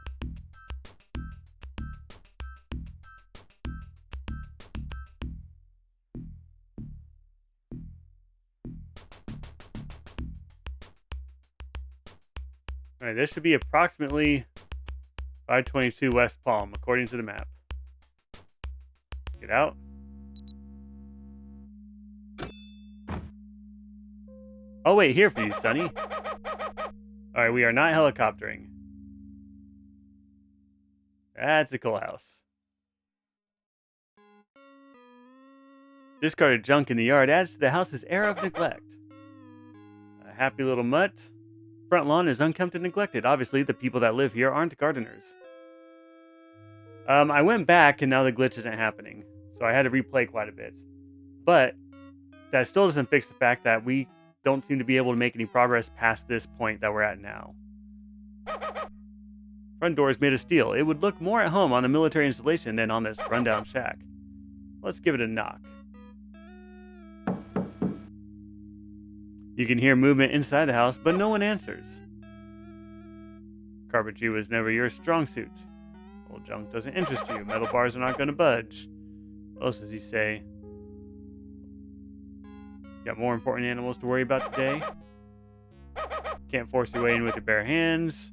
Alright, this should be approximately 522 West Palm, according to the map. Get out. I'll wait here for you, Sonny. Alright, we are not helicoptering. That's a cool house. Discarded junk in the yard adds to the house's air of neglect. A happy little mutt. Front lawn is unkempt and neglected. Obviously, the people that live here aren't gardeners. I went back and now the glitch isn't happening. So I had to replay quite a bit. But that still doesn't fix the fact that we don't seem to be able to make any progress past this point that we're at now. Front door is made of steel. It would look more at home on a military installation than on this rundown shack. Let's give it a knock. You can hear movement inside the house, but no one answers. Carpentry was never your strong suit. Old junk doesn't interest you. Metal bars are not going to budge. What else does he say? Got more important animals to worry about today? Can't force your way in with your bare hands.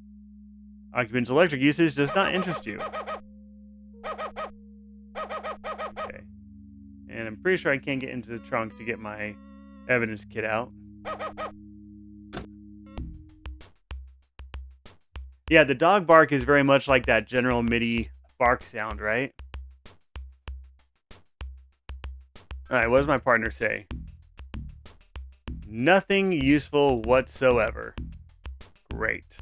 Occupant's electric usage does not interest you. Okay. And I'm pretty sure I can't get into the trunk to get my evidence kit out. Yeah, the dog bark is very much like that General MIDI bark sound, right? Alright, what does my partner say? Nothing useful whatsoever. Great.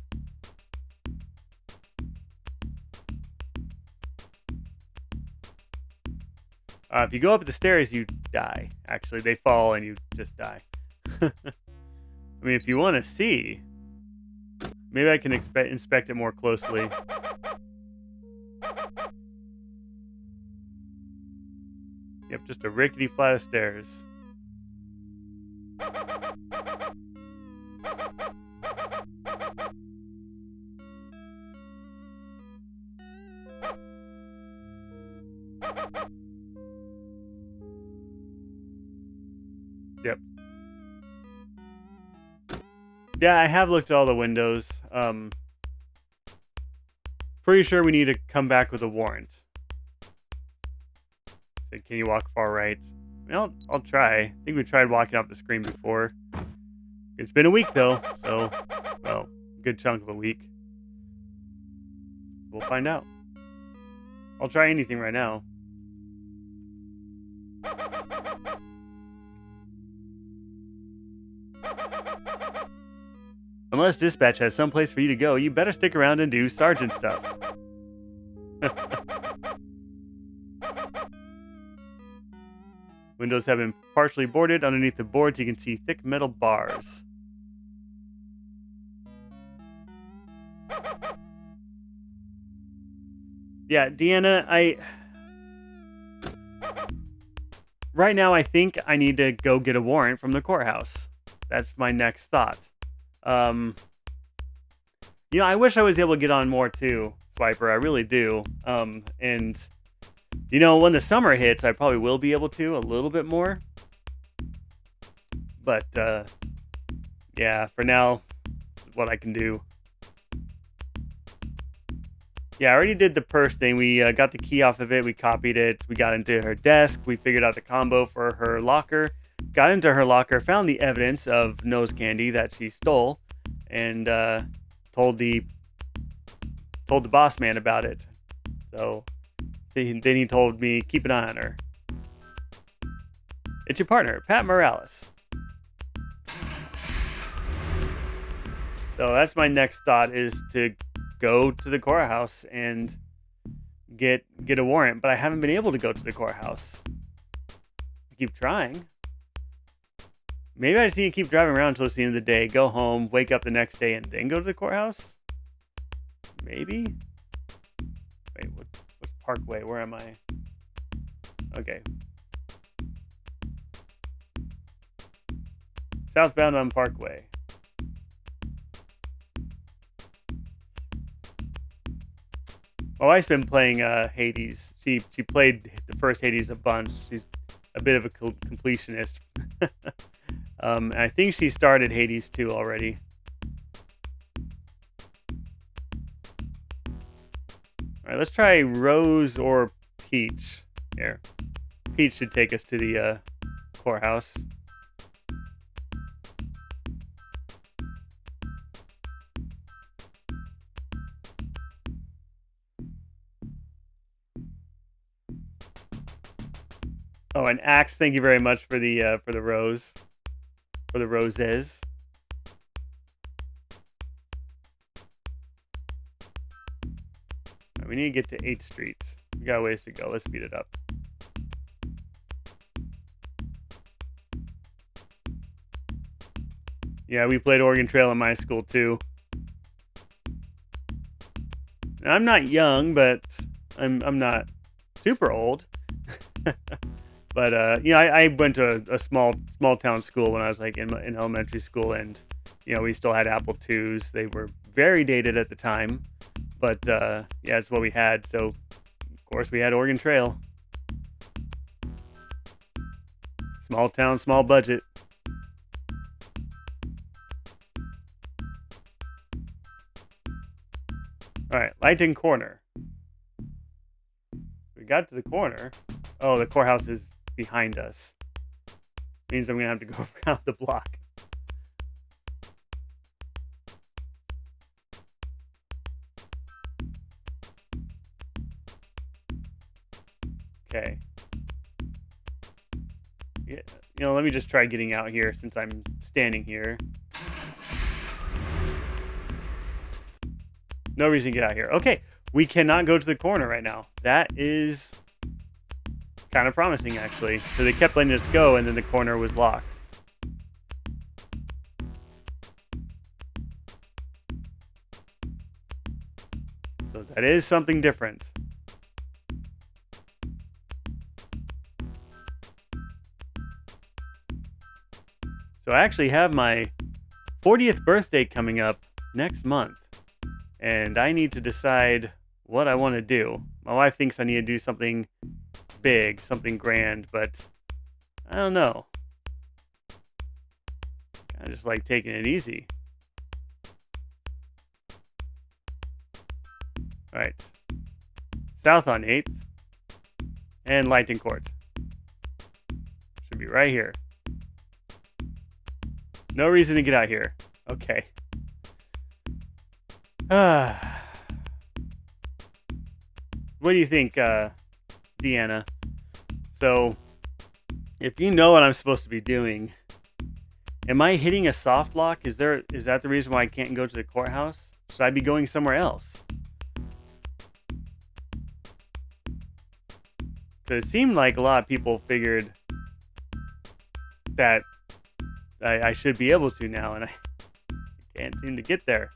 If you go up the stairs, you die. Actually, they fall and you just die. I mean, if you want to see, maybe I can inspect it more closely. Yep, just a rickety flight of stairs. Yep. Yeah, I have looked at all the windows. Pretty sure we need to come back with a warrant. So can you walk far right? I mean, I'll try. I think we tried walking off the screen before. It's been a week though, so, well, good chunk of a week. We'll find out. I'll try anything right now. Unless dispatch has someplace for you to go, you better stick around and do sergeant stuff. Windows have been partially boarded. Underneath the boards, you can see thick metal bars. Yeah, Deanna, right now I think I need to go get a warrant from the courthouse. That's my next thought. You know, I wish I was able to get on more too, Swiper. I really do. And you know, when the summer hits, I probably will be able to a little bit more. But yeah, for now, what I can do. Yeah, I already did the purse thing. We got the key off of it. We copied it. We got into her desk. We figured out the combo for her locker. Got into her locker, found the evidence of nose candy that she stole, and told the boss man about it. So then he told me, keep an eye on her. It's your partner, Pat Morales. So that's my next thought, is to go to the courthouse and get a warrant, but I haven't been able to go to the courthouse. I keep trying. Maybe I just need to keep driving around until it's the end of the day, go home, wake up the next day, and then go to the courthouse? Maybe? Wait, what's Parkway? Where am I? Okay. Southbound on Parkway. My wife's been playing Hades. She played the first Hades a bunch. She's a bit of a completionist. I think she started Hades 2 already. Alright, let's try Rose or Peach. Here. Peach should take us to the courthouse. Oh, and Axe, thank you very much for the rose. For the roses. Right, we need to get to 8th Street. We got a ways to go. Let's speed it up. Yeah, we played Oregon Trail in my school too. Now, I'm not young, but I'm not super old. But I went to a small town school when I was like in elementary school, and we still had Apple IIs. They were very dated at the time, but yeah, it's what we had. So of course we had Oregon Trail. Small town, small budget. All right, Lighton Corner. We got to the corner. Oh, the courthouse is behind us. Means I'm gonna have to go around the block. Okay. Yeah, let me just try getting out here since I'm standing here. No reason to get out here. Okay, we cannot go to the corner right now. That is kind of promising, actually. So they kept letting us go, and then the corner was locked. So that is something different. So I actually have my 40th birthday coming up next month, and I need to decide what I want to do. My wife thinks I need to do something big, something grand, but I don't know. I just like taking it easy. All right. South on 8th and Lighton Court. Should be right here. No reason to get out here. Okay. What do you think, Deanna? So, if you know what I'm supposed to be doing, am I hitting a soft lock? Is that the reason why I can't go to the courthouse? Should I be going somewhere else? Because it seemed like a lot of people figured that I should be able to now, and I can't seem to get there.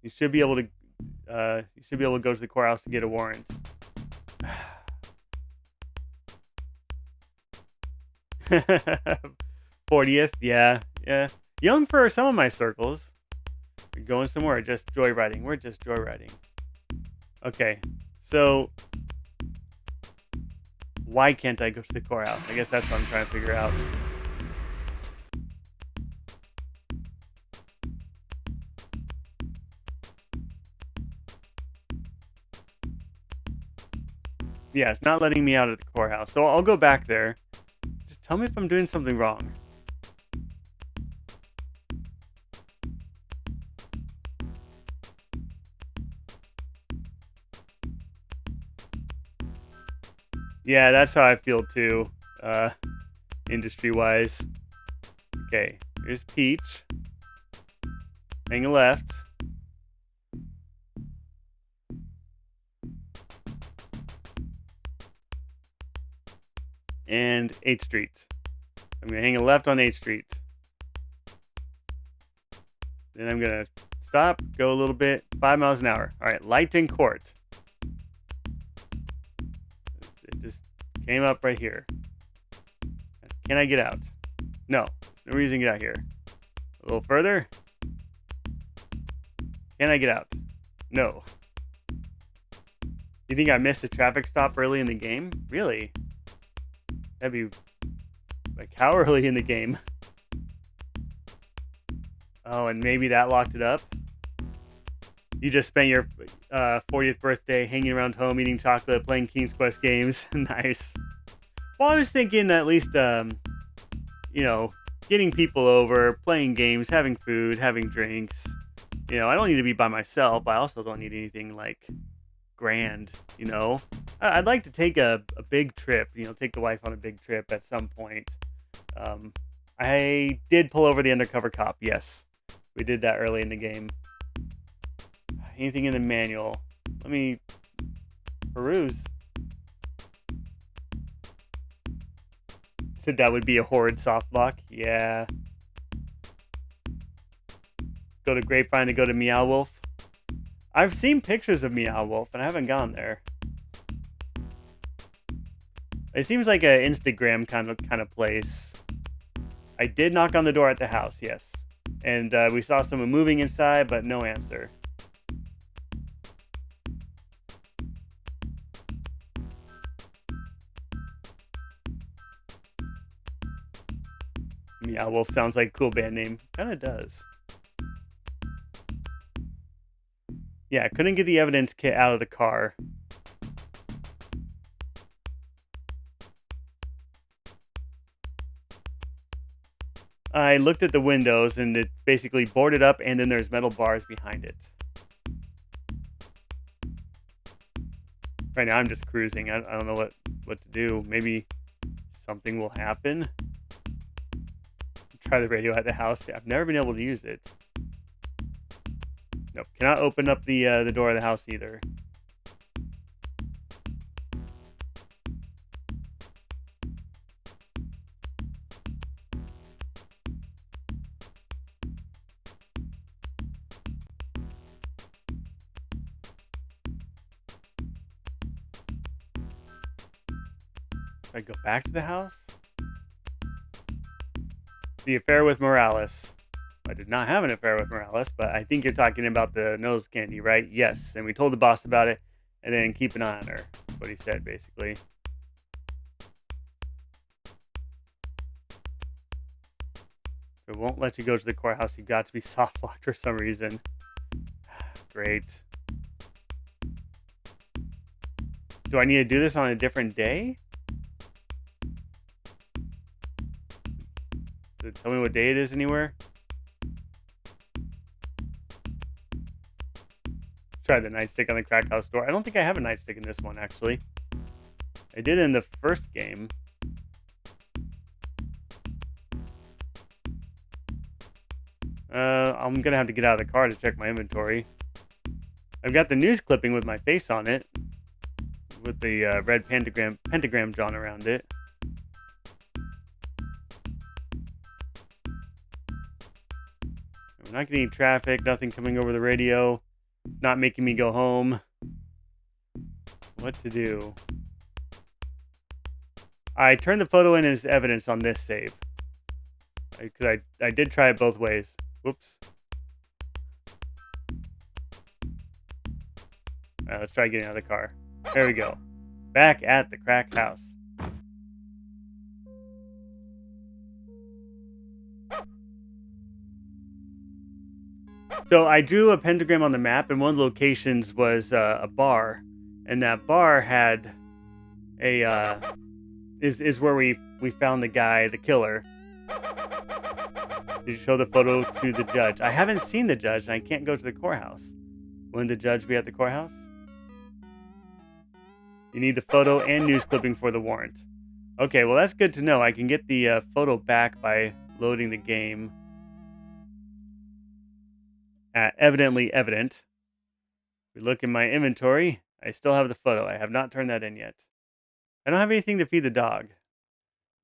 You should be able to go to the courthouse to get a warrant. 40th, yeah. Young for some of my circles. We're going somewhere, just joyriding. We're just joyriding. Okay, so why can't I go to the courthouse? I guess that's what I'm trying to figure out. Yeah, it's not letting me out of the courthouse. So I'll go back there. Just tell me if I'm doing something wrong. Yeah, that's how I feel too, industry-wise. Okay, here's Peach. Hang a left. and 8th Street. I'm going to hang a left on 8th Street. Then I'm going to stop, go a little bit, 5 miles an hour. All right, Lighton Court. It just came up right here. Can I get out? No, no reason to get out here. A little further. Can I get out? No. You think I missed a traffic stop early in the game? Really? That'd be like how early in the game? Oh, and maybe that locked it up? You just spent your 40th birthday hanging around home, eating chocolate, playing King's Quest games. Nice. Well, I was thinking at least, getting people over, playing games, having food, having drinks. I don't need to be by myself. I also don't need anything like grand, I'd like to take a big trip, take the wife on a big trip at some point. I did pull over the undercover cop. Yes, we did that early in the game. Anything in the manual? Let me peruse. Said that would be a horrid soft lock. Yeah. Go to Grapevine to go to Meow Wolf. I've seen pictures of Meow Wolf, and I haven't gone there. It seems like an Instagram kind of place. I did knock on the door at the house, yes. And we saw someone moving inside, but no answer. Meow Wolf sounds like a cool band name. Kinda does. Yeah, couldn't get the evidence kit out of the car. I looked at the windows and it's basically boarded up and then there's metal bars behind it. Right now I'm just cruising. I don't know what to do. Maybe something will happen. Try the radio at the house. I've never been able to use it. Nope, cannot open up the door of the house either. I go back to the house? The affair with Morales. I did not have an affair with Morales, but I think you're talking about the nose candy, right? Yes, and we told the boss about it, and then keep an eye on her. That's what he said, basically. It won't let you go to the courthouse. You've got to be soft locked for some reason. Great. Do I need to do this on a different day? Does it tell me what day it is anywhere? Try the nightstick on the crack house door. I don't think I have a nightstick in this one, actually. I did in the first game. I'm gonna have to get out of the car to check my inventory. I've got the news clipping with my face on it, with the red pentagram drawn around it. I'm not getting traffic, nothing coming over the radio, not making me go home. What to do? I turned the photo in as evidence on this save. Because I did try it both ways. Whoops. Alright, let's try getting out of the car. There we go. Back at the crack house. So I drew a pentagram on the map, and one of the locations was a bar, and that bar had a is where we found the guy, the killer. Did you show the photo to the judge? I haven't seen the judge, and I can't go to the courthouse. Wouldn't the judge be at the courthouse? You need the photo and news clipping for the warrant. Okay, well that's good to know. I can get the photo back by loading the game. Evidently evident. If we look in my inventory, I still have the photo. I have not turned that in yet. I don't have anything to feed the dog.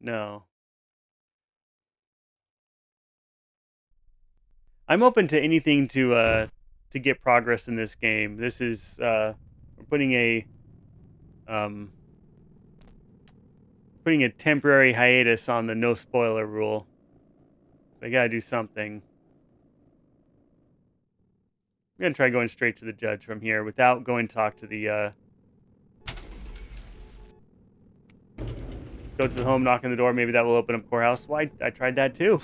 No. I'm open to anything to get progress in this game. This is we're putting a temporary hiatus on the no spoiler rule. I gotta do something. I'm gonna try going straight to the judge from here without going to talk to the go to the home, knock on the door. Maybe that will open up courthouse. Why? I tried that too.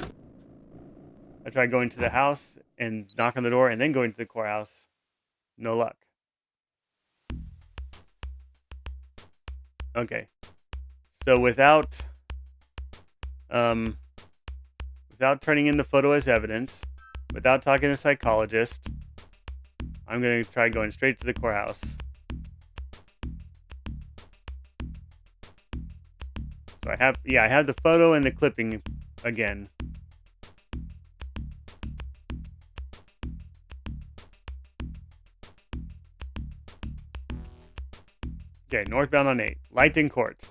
I tried going to the house and knock on the door and then going to the courthouse. No luck. Okay. So without turning in the photo as evidence, without talking to a psychologist, I'm going to try going straight to the courthouse. So I have the photo and the clipping again. Okay, northbound on 8. Lighton Court.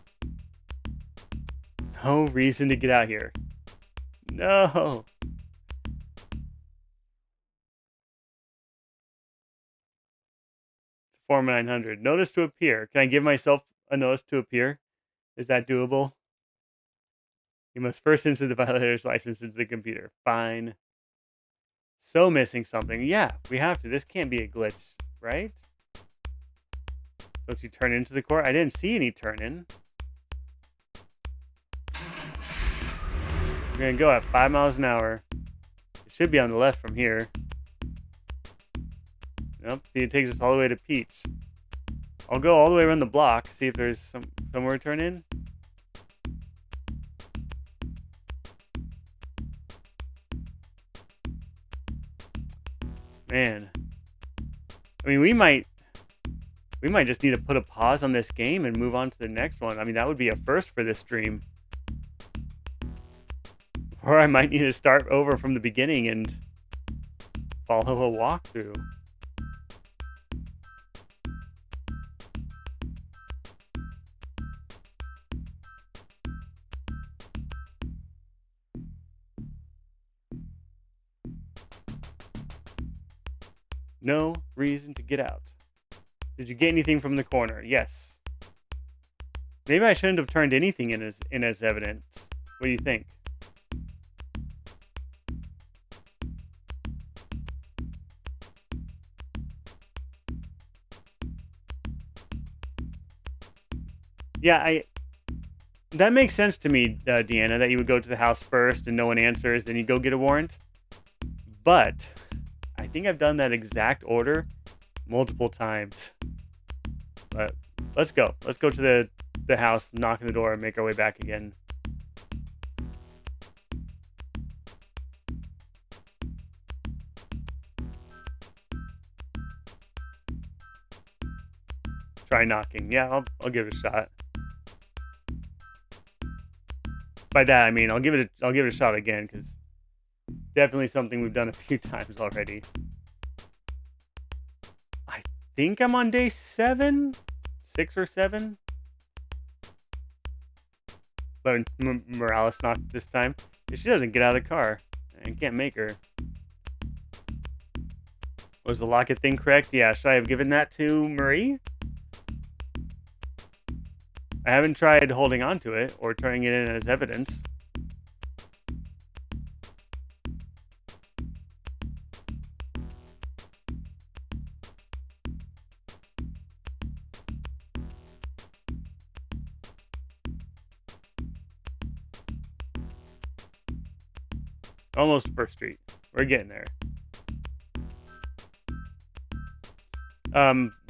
No reason to get out here. No. Form 900. Notice to appear. Can I give myself a notice to appear? Is that doable? You must first enter the violator's license into the computer. Fine. So missing something. Yeah, we have to. This can't be a glitch, right? Don't you turn into the court? I didn't see any turn in. We're going to go at 5 miles an hour. It should be on the left from here. Nope, see, it takes us all the way to Peach. I'll go all the way around the block, see if there's somewhere to turn in. Man. I mean, we might just need to put a pause on this game and move on to the next one. I mean, that would be a first for this stream. Or I might need to start over from the beginning and follow a walkthrough. No reason to get out. Did you get anything from the corner? Yes. Maybe I shouldn't have turned anything in as evidence. What do you think? Yeah, that makes sense to me, Deanna, that you would go to the house first and no one answers, then you go get a warrant. But I think I've done that exact order multiple times. But let's go. Let's go to the house, knock on the door, and make our way back again. Try knocking. Yeah, I'll give it a shot. By that I mean I'll give it a shot again, because it's definitely something we've done a few times already. I think I'm on day 7, 6 or 7. But Morales knocked this time. If she doesn't get out of the car, I can't make her. Was the locket thing correct? Yeah, should I have given that to Marie? I haven't tried holding on to it or turning it in as evidence. Almost First Street. We're getting there.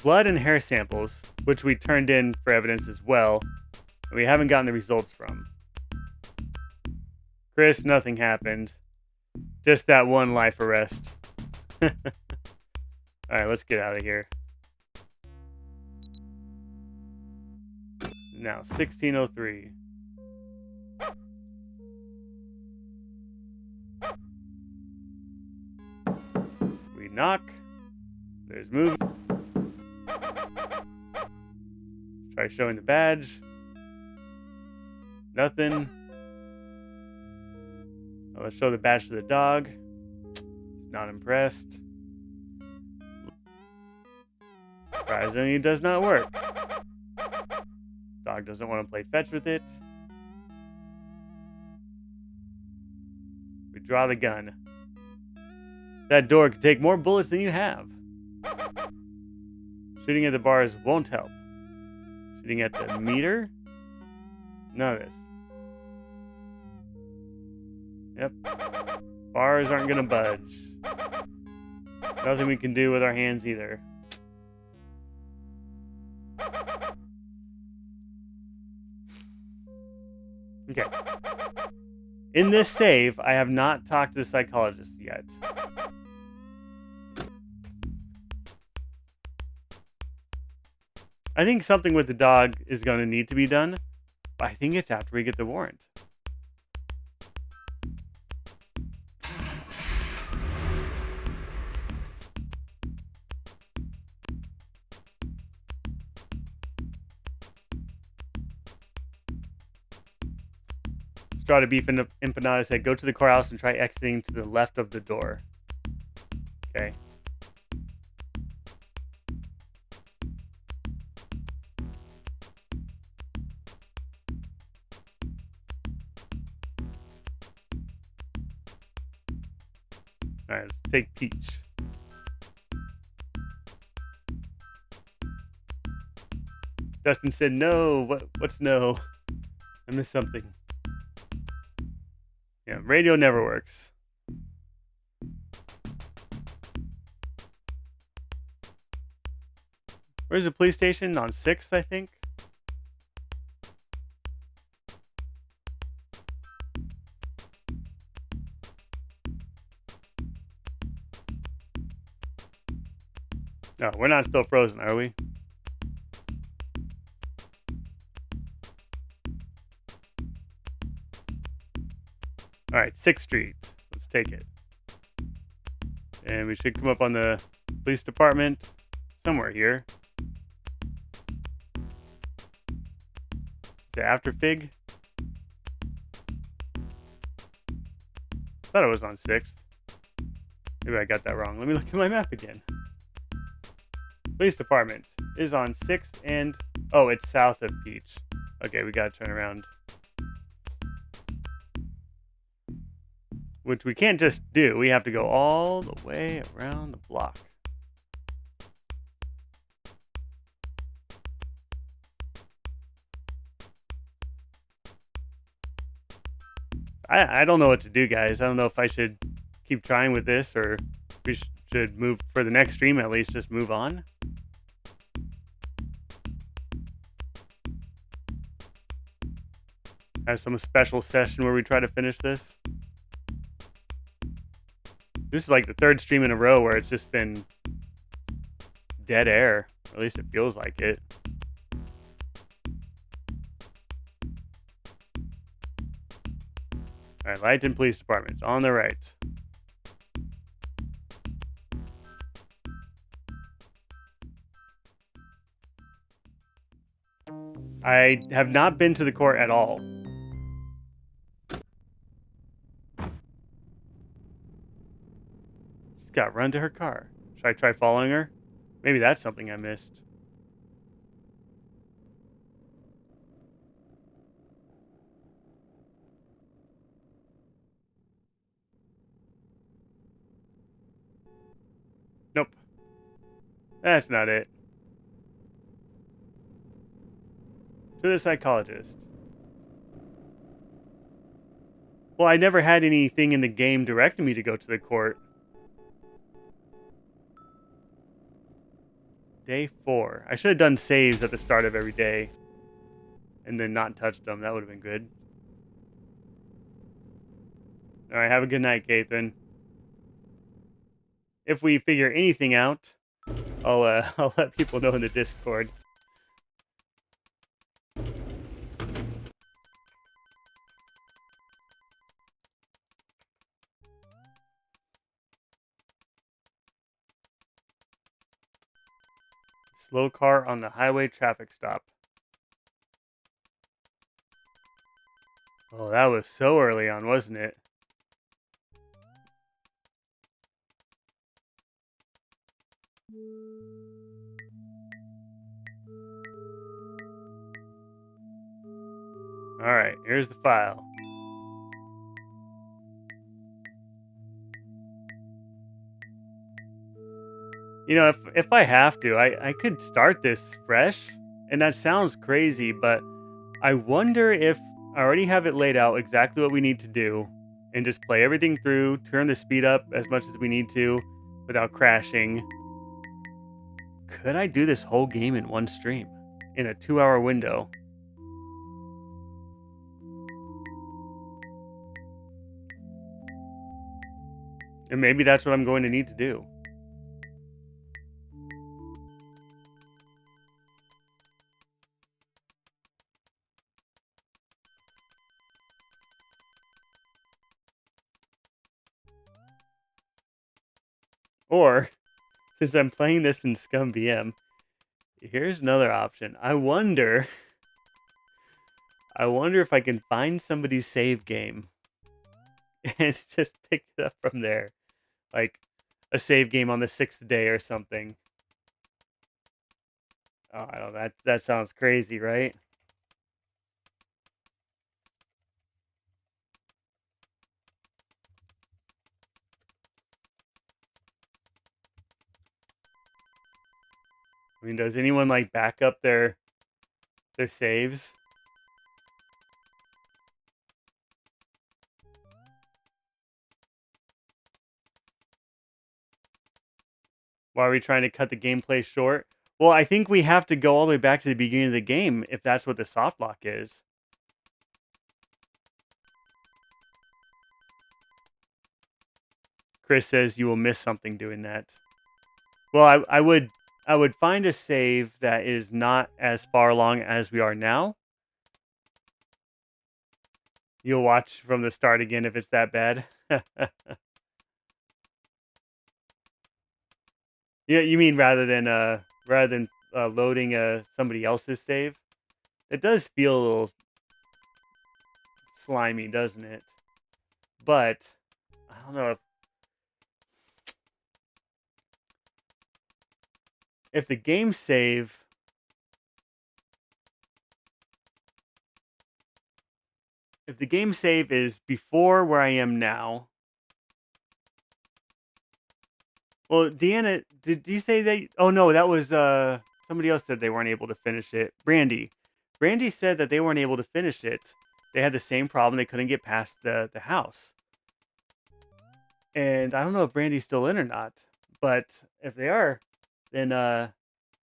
Blood and hair samples, which we turned in for evidence as well, and we haven't gotten the results from. Chris, nothing happened. Just that one life arrest. Alright, let's get out of here. Now, 1603. We knock. There's moves. Try showing the badge. Nothing. Let's show the badge to the dog. Not impressed. Surprisingly, it does not work. Dog doesn't want to play fetch with it. We draw the gun. That door could take more bullets than you have. Shooting at the bars won't help. Shooting at the meter? None of this. Yep. Bars aren't gonna budge. Nothing we can do with our hands either. Okay. In this save, I have not talked to the psychologist yet. I think something with the dog is going to need to be done, but I think it's after we get the warrant. Strata Beef Empanada said, go to the courthouse and try exiting to the left of the door. Okay. Alright, let's take Peach. Justin said no. What's no? I missed something. Yeah, radio never works. Where's the police station? On 6th, I think. No, we're not still frozen, are we? Alright, 6th Street. Let's take it. And we should come up on the police department somewhere here. Is it after Fig? Thought it was on 6th. Maybe I got that wrong. Let me look at my map again. Police department is on 6th and... Oh, it's south of Peach. Okay, we gotta turn around. Which we can't just do. We have to go all the way around the block. I don't know what to do, guys. I don't know if I should keep trying with this or we should move for the next stream, at least just move on. Have some special session where we try to finish this. This is like the 3rd stream in a row where it's just been dead air. Or at least it feels like it. Alright, Lighton Police Department on the right. I have not been to the court at all. She's got run to her car. Should I try following her? Maybe that's something I missed. Nope. That's not it. To the psychologist. Well, I never had anything in the game directing me to go to the court. Day 4. I should have done saves at the start of every day. And then not touched them. That would have been good. Alright, have a good night, Catherine. If we figure anything out, I'll let people know in the Discord. Slow car on the highway traffic stop. Oh, that was so early on, wasn't it? Alright, here's the file. You know, if I have to, I could start this fresh, and that sounds crazy, but I wonder if I already have it laid out exactly what we need to do and just play everything through, turn the speed up as much as we need to without crashing. Could I do this whole game in one stream in a 2-hour window? And maybe that's what I'm going to need to do. Or, since I'm playing this in Scum VM, here's another option. I wonder if I can find somebody's save game and just pick it up from there. Like a save game on the 6th day or something. Oh, I don't know. That sounds crazy, right? I mean, does anyone like back up their saves? Why are we trying to cut the gameplay short? Well, I think we have to go all the way back to the beginning of the game if that's what the soft lock is. Chris says you will miss something doing that. Well, I would find a save that is not as far along as we are now. You'll watch from the start again if it's that bad. Yeah, you mean rather than loading somebody else's save? It does feel a little slimy, doesn't it? But I don't know if the game save is before where I am now. Well, Deanna, did you say that? Oh no, that was somebody else said they weren't able to finish it. Brandy said that they weren't able to finish it. They had the same problem. They couldn't get past the house. And I don't know if Brandy's still in or not. But if they are, then it'd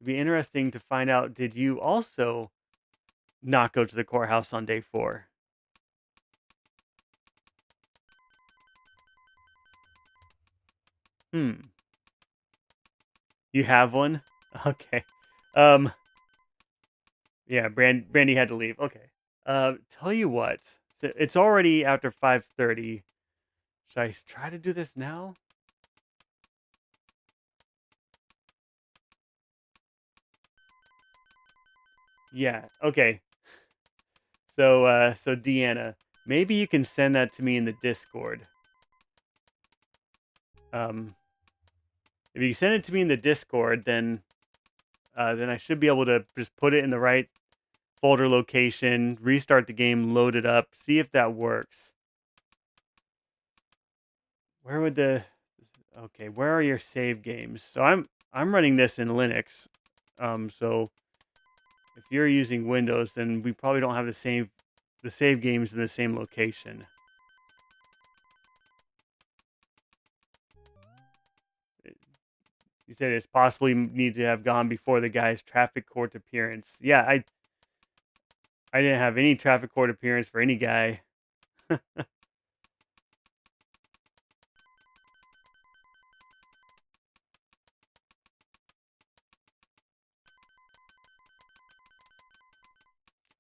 be interesting to find out. Did you also not go to the courthouse on day 4? Hmm. You have one? Okay. Um. Yeah. Brandy had to leave. Okay. Tell you what. It's already after 5:30. Should I try to do this now? Yeah. Okay. So Deanna, maybe you can send that to me in the Discord. Um, if you send it to me in the Discord, then I should be able to just put it in the right folder location, restart the game, load it up, see if that works. Where would the Okay, where are your save games? So I'm running this in Linux. So if you're using Windows, then we probably don't have the save games in the same location. You said it's possible you need to have gone before the guy's traffic court appearance. Yeah, I didn't have any traffic court appearance for any guy.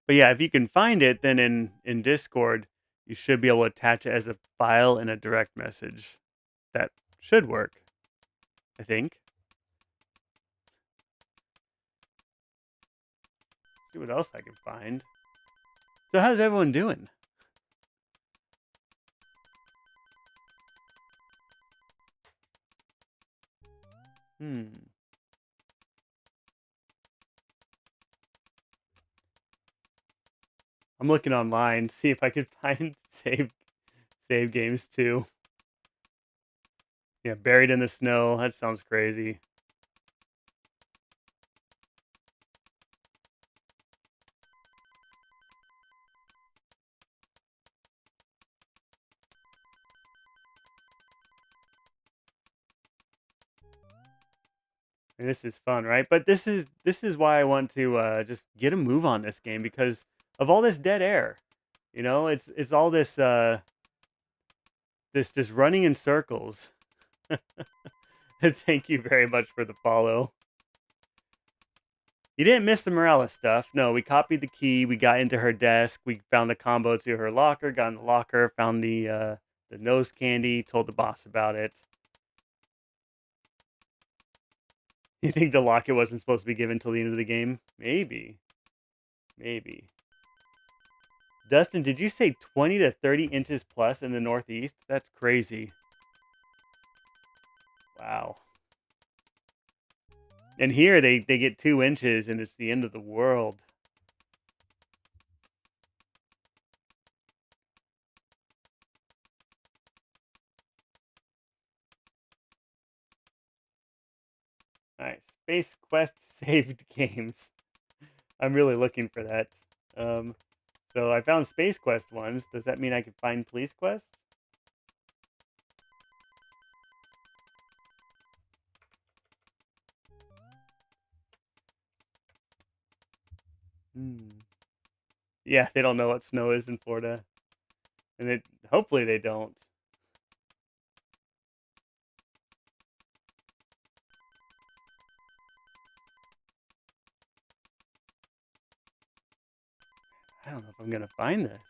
But yeah, if you can find it, then in Discord, you should be able to attach it as a file in a direct message. That should work, I think. See what else I can find. So how's everyone doing? Hmm. I'm looking online to see if I could find save games too. Yeah, buried in the snow. That sounds crazy. And this is fun, right? But this is why I want to just get a move on this game because of all this dead air. You know, it's all this this just running in circles. Thank you very much for the follow. You didn't miss the Morales stuff. No, we copied the key. We got into her desk. We found the combo to her locker. Got in the locker. Found the nose candy. Told the boss about it. You think the locket wasn't supposed to be given till the end of the game? Maybe. Maybe. Dustin, did you say 20 to 30 inches plus in the Northeast? That's crazy. Wow. And here they get 2 inches and it's the end of the world. Nice. Space Quest saved games. I'm really looking for that. So I found Space Quest ones. Does that mean I can find Police Quest? Hmm. Yeah, they don't know what snow is in Florida, and hopefully they don't. I don't know if I'm gonna find this.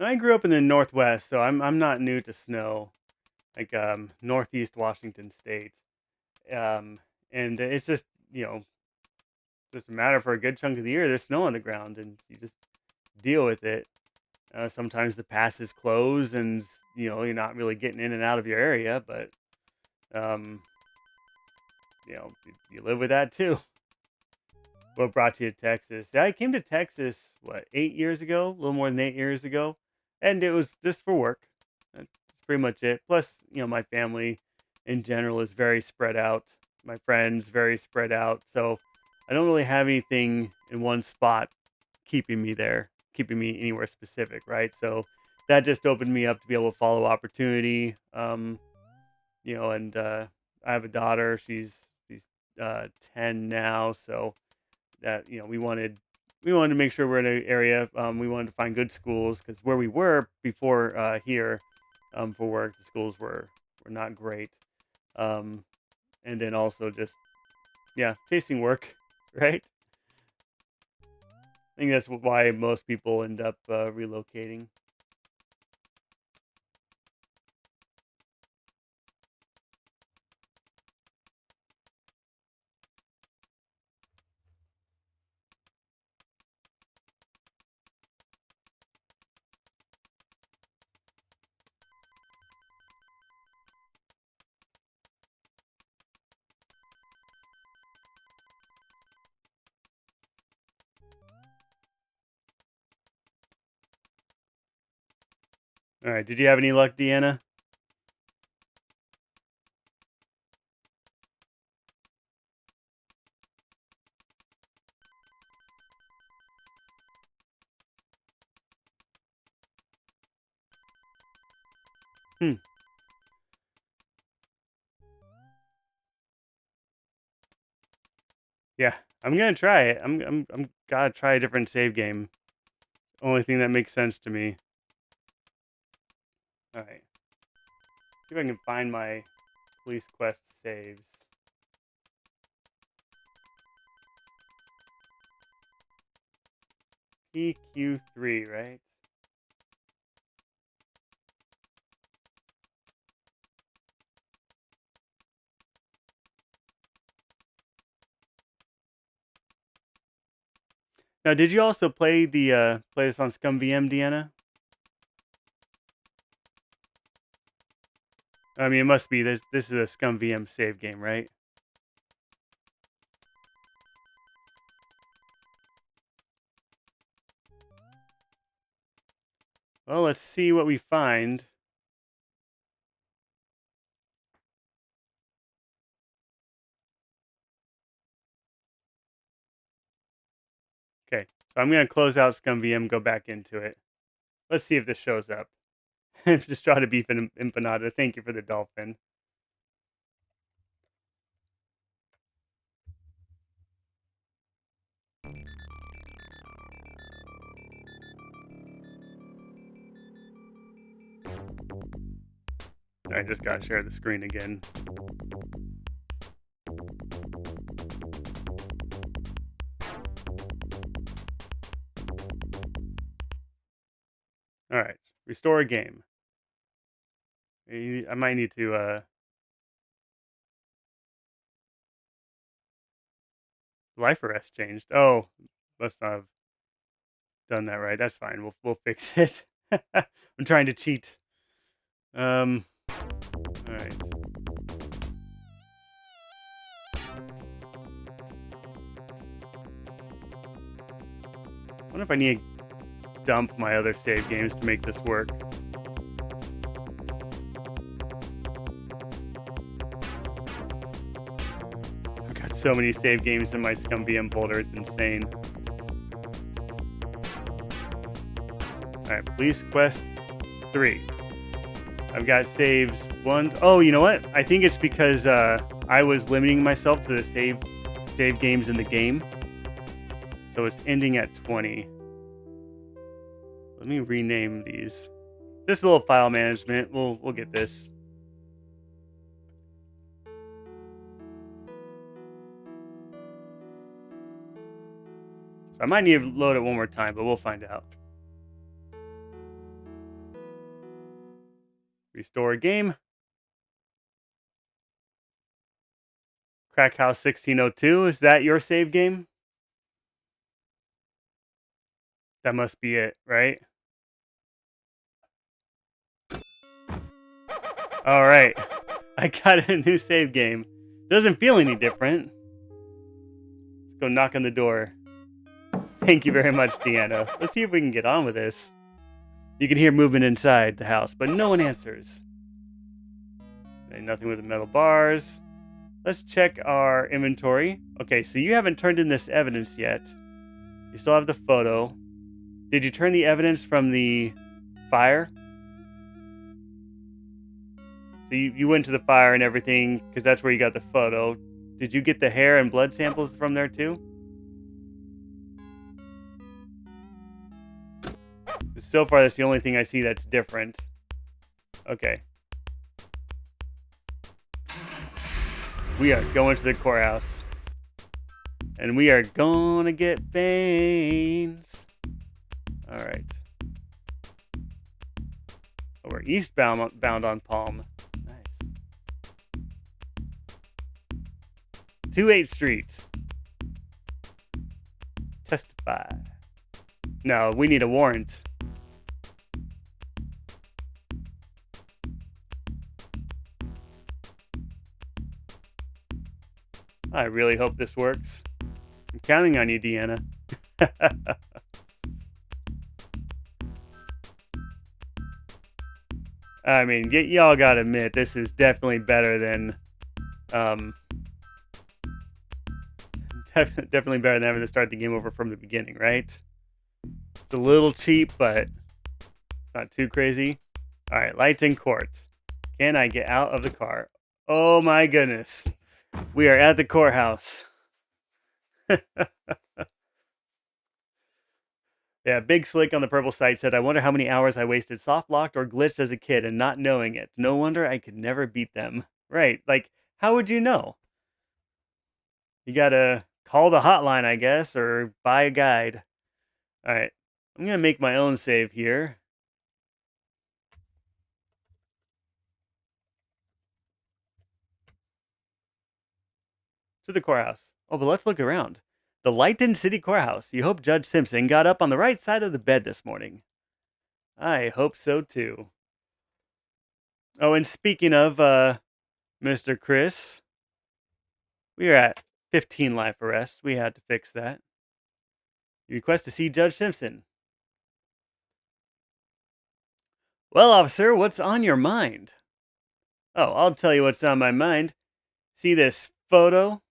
I grew up in the Northwest, so I'm not new to snow, like Northeast Washington State. Um, and it's just just a matter for a good chunk of the year. There's snow on the ground, and you just deal with it. Sometimes the passes close, and you're not really getting in and out of your area, but um, you live with that too. What brought you to Texas? Yeah, I came to Texas, what, 8 years ago? A little more than 8 years ago. And it was just for work. That's pretty much it. Plus, my family in general is very spread out. My friends, very spread out. So I don't really have anything in one spot keeping me there, keeping me anywhere specific, right? So that just opened me up to be able to follow opportunity. And I have a daughter. She's 10 now. So that we wanted to make sure we're in an area. We wanted to find good schools because where we were before here for work, the schools were not great. Um, and then also just chasing work, right? I think that's why most people end up relocating. All right, did you have any luck, Deanna? Hmm. Yeah, I'm gonna try it. I'm gotta try a different save game. Only thing that makes sense to me. All right, see if I can find my police quest saves. PQ3, right? Now, did you also play this on ScumVM, Deanna? I mean, it must be this. This is a ScumVM save game, right? Well, let's see what we find. Okay, so I'm going to close out ScumVM, go back into it. Let's see if this shows up. Just try to beef Empanada. Thank you for the dolphin. I just got to share the screen again. All right, restore a game. I might need to life arrest changed. Oh, must not have done that right. That's fine. We'll fix it. I'm trying to cheat. All right. I wonder if I need to dump my other save games to make this work. I've got so many save games in my ScumVM folder. It's insane. All right, Police Quest 3. I've got saves 1. Oh, you know what? I think it's because I was limiting myself to the save games in the game. So it's ending at 20. Let me rename these. Just a little file management. We'll get this. So I might need to load it one more time, but we'll find out. Restore game. Crack House 1602. Is that your save game? That must be it, right? All right. I got a new save game. Doesn't feel any different. Let's go knock on the door. Thank you very much, Deanna. Let's see if we can get on with this. You can hear movement inside the house, but no one answers. Okay, nothing with the metal bars. Let's check our inventory. Okay, so you haven't turned in this evidence yet. You still have the photo. Did you turn the evidence from the fire? So you went to the fire and everything, because that's where you got the photo. Did you get the hair and blood samples from there too? So far, that's the only thing I see that's different. Okay. We are going to the courthouse. And we are gonna get veins. Alright. Oh, we're eastbound bound on Palm. Nice. 28th Street. Testify. No, we need a warrant. I really hope this works. I'm counting on you, Deanna. I mean, y'all gotta admit, this is definitely better than... definitely better than having to start the game over from the beginning, right? It's a little cheap, but it's not too crazy. Alright, lights in court. Can I get out of the car? Oh my goodness. We are at the courthouse. Yeah, Big Slick on the purple site said, I wonder how many hours I wasted soft locked or glitched as a kid and not knowing it. No wonder I could never beat them. Right, like, how would you know? You gotta call the hotline, I guess, or buy a guide. Alright, I'm gonna make my own save here. To the courthouse. Oh, but let's look around. The Lighton City Courthouse. You hope Judge Simpson got up on the right side of the bed this morning. I hope so too. Oh, and speaking of Mr. Chris, we are at 15 life arrests. We had to fix that. You request to see Judge Simpson. Well, officer, what's on your mind? Oh, I'll tell you what's on my mind. See this photo?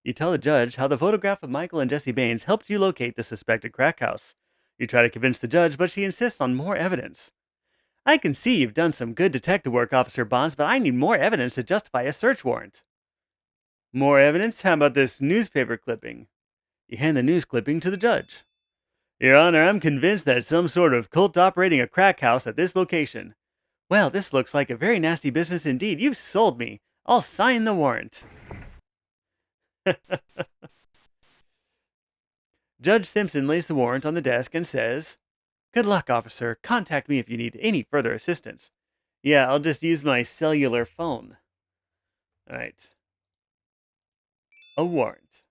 You tell the judge how the photograph of Michael and Jesse Baines helped you locate the suspected crack house. You try to convince the judge, but she insists on more evidence. I can see you've done some good detective work, Officer Bonds, but I need more evidence to justify a search warrant. More evidence? How about this newspaper clipping? You hand the news clipping to the judge. Your Honor, I'm convinced that some sort of cult operating a crack house at this location. Well, this looks like a very nasty business indeed. You've sold me. I'll sign the warrant. Judge Simpson lays the warrant on the desk and says, Good luck, officer. Contact me if you need any further assistance. Yeah, I'll just use my cellular phone. All right. A warrant.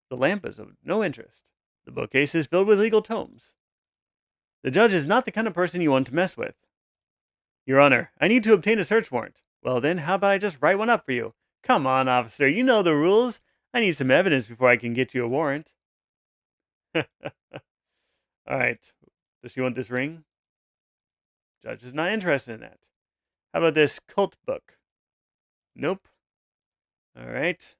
The lamp is of no interest. The bookcase is filled with legal tomes. The judge is not the kind of person you want to mess with. Your Honor, I need to obtain a search warrant. Well then, how about I just write one up for you? Come on, officer, you know the rules. I need some evidence before I can get you a warrant. Alright, does she want this ring? Judge is not interested in that. How about this cult book? Nope. Alright.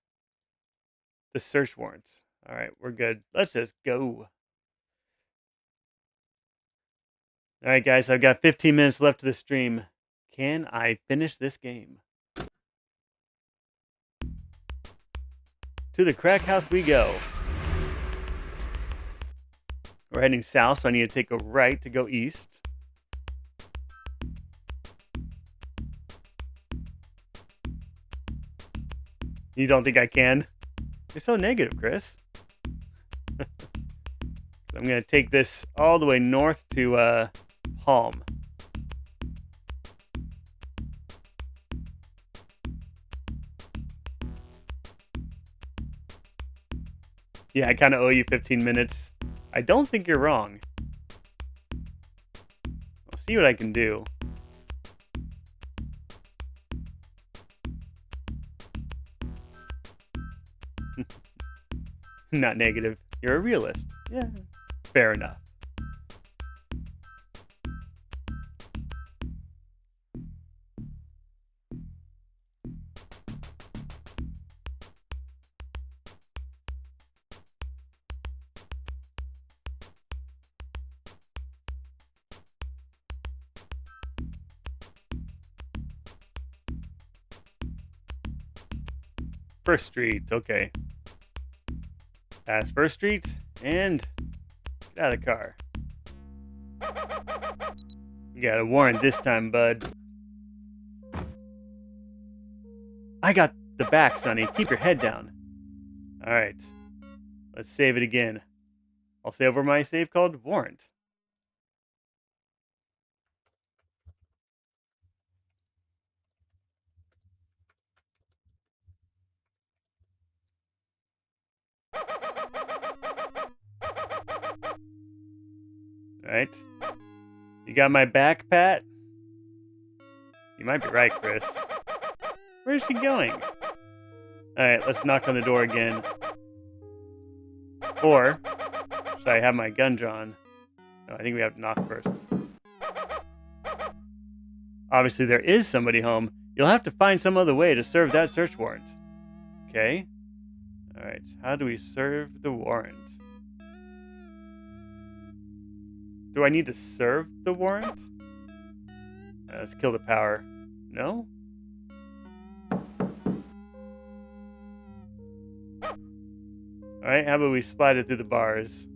The search warrants. Alright, we're good. Let's just go. Alright, guys, I've got 15 minutes left of the stream. Can I finish this game? To the crack house we go. We're heading south, so I need to take a right to go east. You don't think I can? You're so negative, Chris. I'm going to take this all the way north to Palm. Yeah, I kind of owe you 15 minutes. I don't think you're wrong. I'll see what I can do. Not negative. You're a realist. Yeah, fair enough. First Street, okay. Pass First Street, and get out of the car. You got a warrant this time, bud. I got the back, Sonny. Keep your head down. Alright. Let's save it again. I'll save over my save called warrant. Alright. You got my back, Pat? You might be right, Chris. Where's she going? Alright, let's knock on the door again. Or, should I have my gun drawn? No, I think we have to knock first. Obviously, there is somebody home. You'll have to find some other way to serve that search warrant. Okay. Alright, how do we serve the warrant? Do I need to serve the warrant? Let's kill the power. No? Alright, how about we slide it through the bars?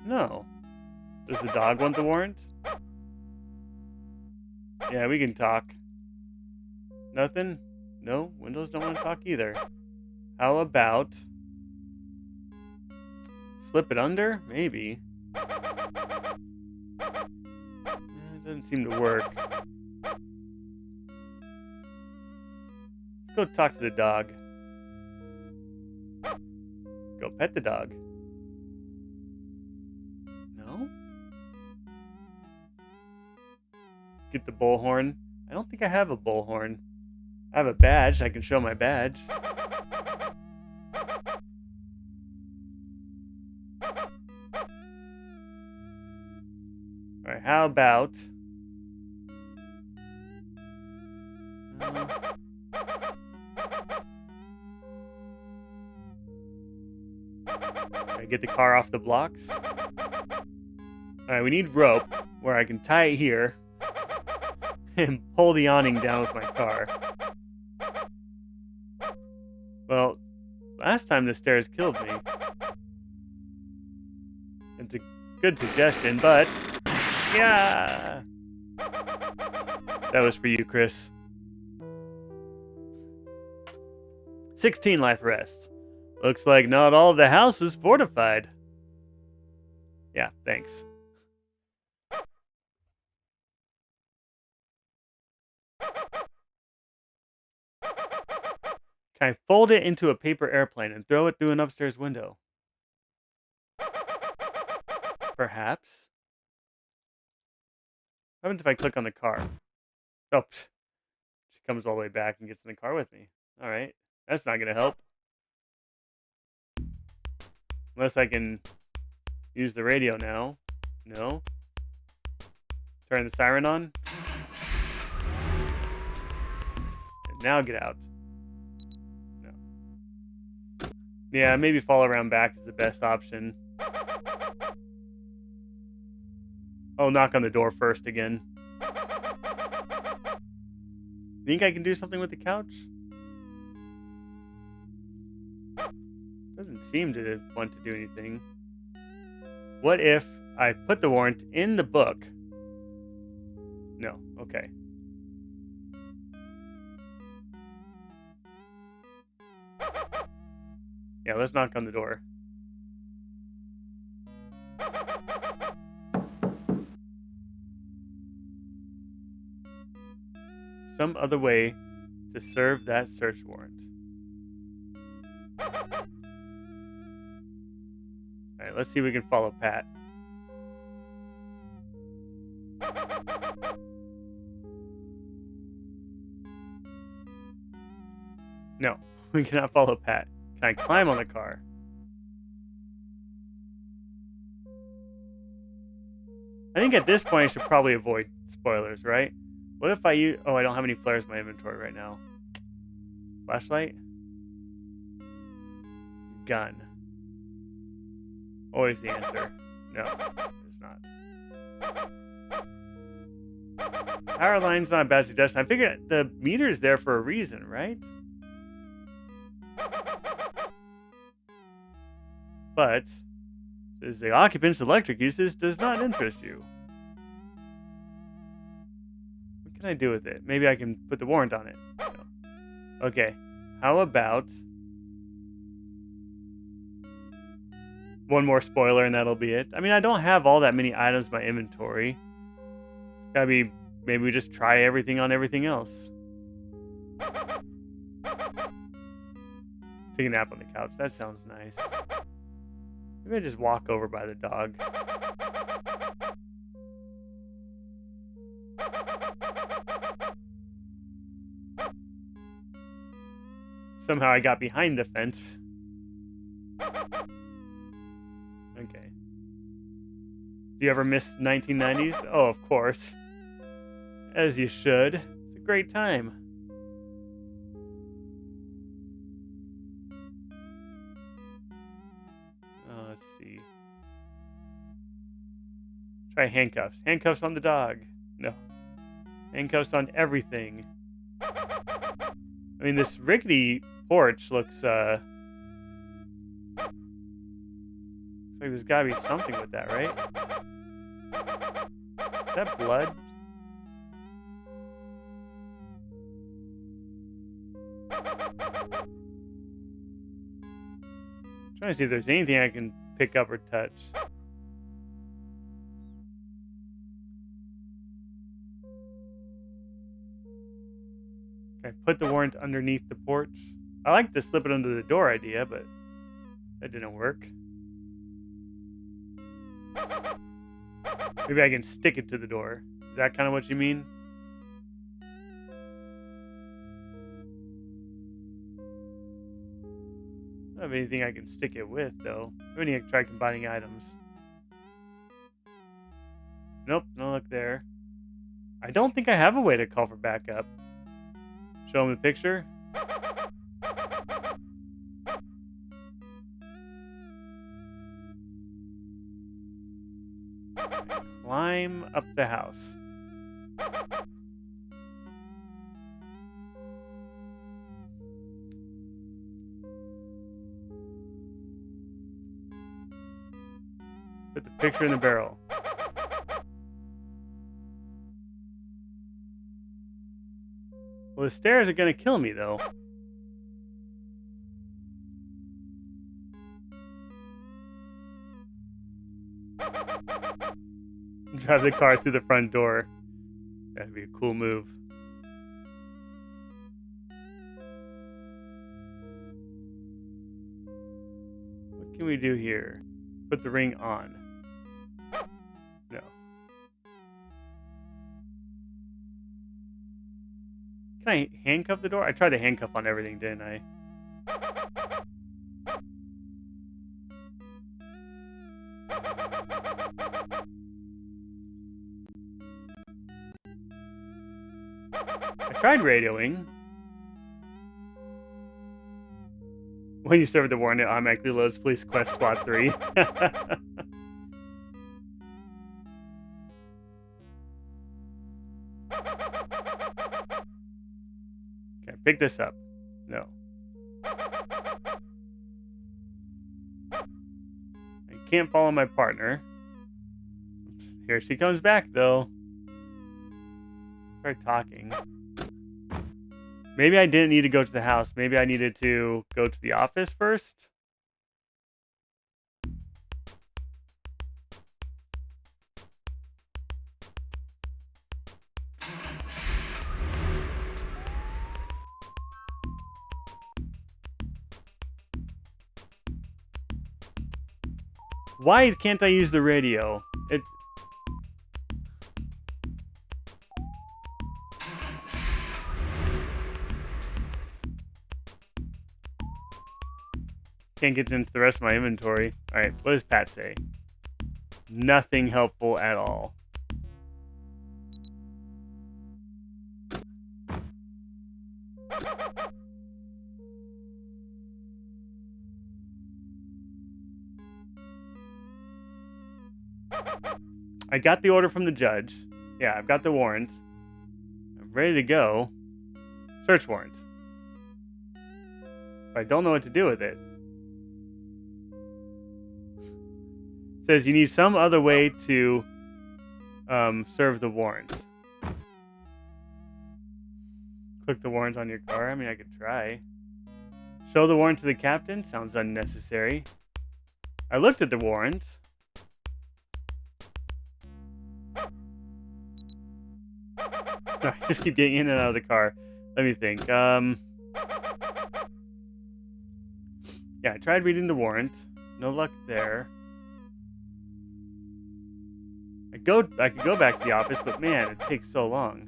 No. Does the dog want the warrant? Yeah, we can talk. Nothing? No, windows don't want to talk either. How about... slip it under? Maybe. It doesn't seem to work. Let's go talk to the dog. go pet the dog. No? Get the bullhorn. I don't think I have a bullhorn. I have a badge. I can show my badge. Alright, how about... get the car off the blocks. Alright, we need rope where I can tie it here and pull the awning down with my car. Well, last time the stairs killed me. It's a good suggestion, but... yeah! That was for you, Chris. 16 life arrests. Looks like not all of the house is fortified. Yeah, thanks. Can I fold it into a paper airplane and throw it through an upstairs window? Perhaps. What happens if I click on the car? Oh, she comes all the way back and gets in the car with me. Alright, that's not going to help. Unless I can use the radio now. No. Turn the siren on. And now get out. No. Yeah, maybe fall around back is the best option. Oh, knock on the door first again. Think I can do something with the couch? Doesn't seem to want to do anything. What if I put the warrant in the book? No. Okay. Yeah, let's knock on the door. Some other way to serve that search warrant. Alright, let's see if we can follow Pat. No, we cannot follow Pat. Can I climb on the car? I think at this point I should probably avoid spoilers, right? What if I use... oh, I don't have any flares in my inventory right now. Flashlight? Gun. Always the answer. No, it's not. Power line's not a bad suggestion. I figured the meter's there for a reason, right? But, says the occupant's electric uses does not interest you. What can I do with it? Maybe I can put the warrant on it. No. Okay, how about... one more spoiler and that'll be it. I mean, I don't have all that many items in my inventory. It's gotta be... maybe we just try everything on everything else. Take a nap on the couch. That sounds nice. Maybe I just walk over by the dog. Somehow I got behind the fence. Okay. Do you ever miss the 1990s? Oh, of course. As you should. It's a great time. Let's see. Try handcuffs. Handcuffs on the dog. No. Handcuffs on everything. I mean, this rickety porch looks, like there's gotta be something with that, right? Is that blood? I'm trying to see if there's anything I can pick up or touch. Okay, put the warrant underneath the porch. I like the slip it under the door idea, but That didn't work. Maybe I can stick it to the door. Is that kind of what you mean? I don't have anything I can stick it with, though. We need to try combining items. Nope, no luck there. I don't think I have a way to call for backup. Show him the picture. Climb up the house. Put the picture in the barrel. Well, the stairs are going to kill me, though. Drive the car through the front door. That'd be a cool move. What can we do here? Put the ring on. No. Can I handcuff the door? I tried the handcuff on everything, didn't I? I tried radioing. When you serve the warrant, it automatically loads Police Quest SWAT 3. Okay, pick this up. No. I can't follow my partner. Here she comes back, though. Start talking. Maybe I didn't need to go to the house. Maybe I needed to go to the office first. Why can't I use the radio? Can't get into the rest of my inventory. Alright, what does Pat say? Nothing helpful at all. I got the order from the judge. Yeah, I've got the warrant. I'm ready to go. Search warrant. But I don't know what to do with it. Says you need some other way to serve the warrant. Click the warrant on your car. I mean, I could try. Show the warrant to the captain? Sounds unnecessary. I looked at the warrant. I just keep getting in and out of the car. Let me think. Yeah, I tried reading the warrant. No luck there. I could go back to the office, but man, it takes so long.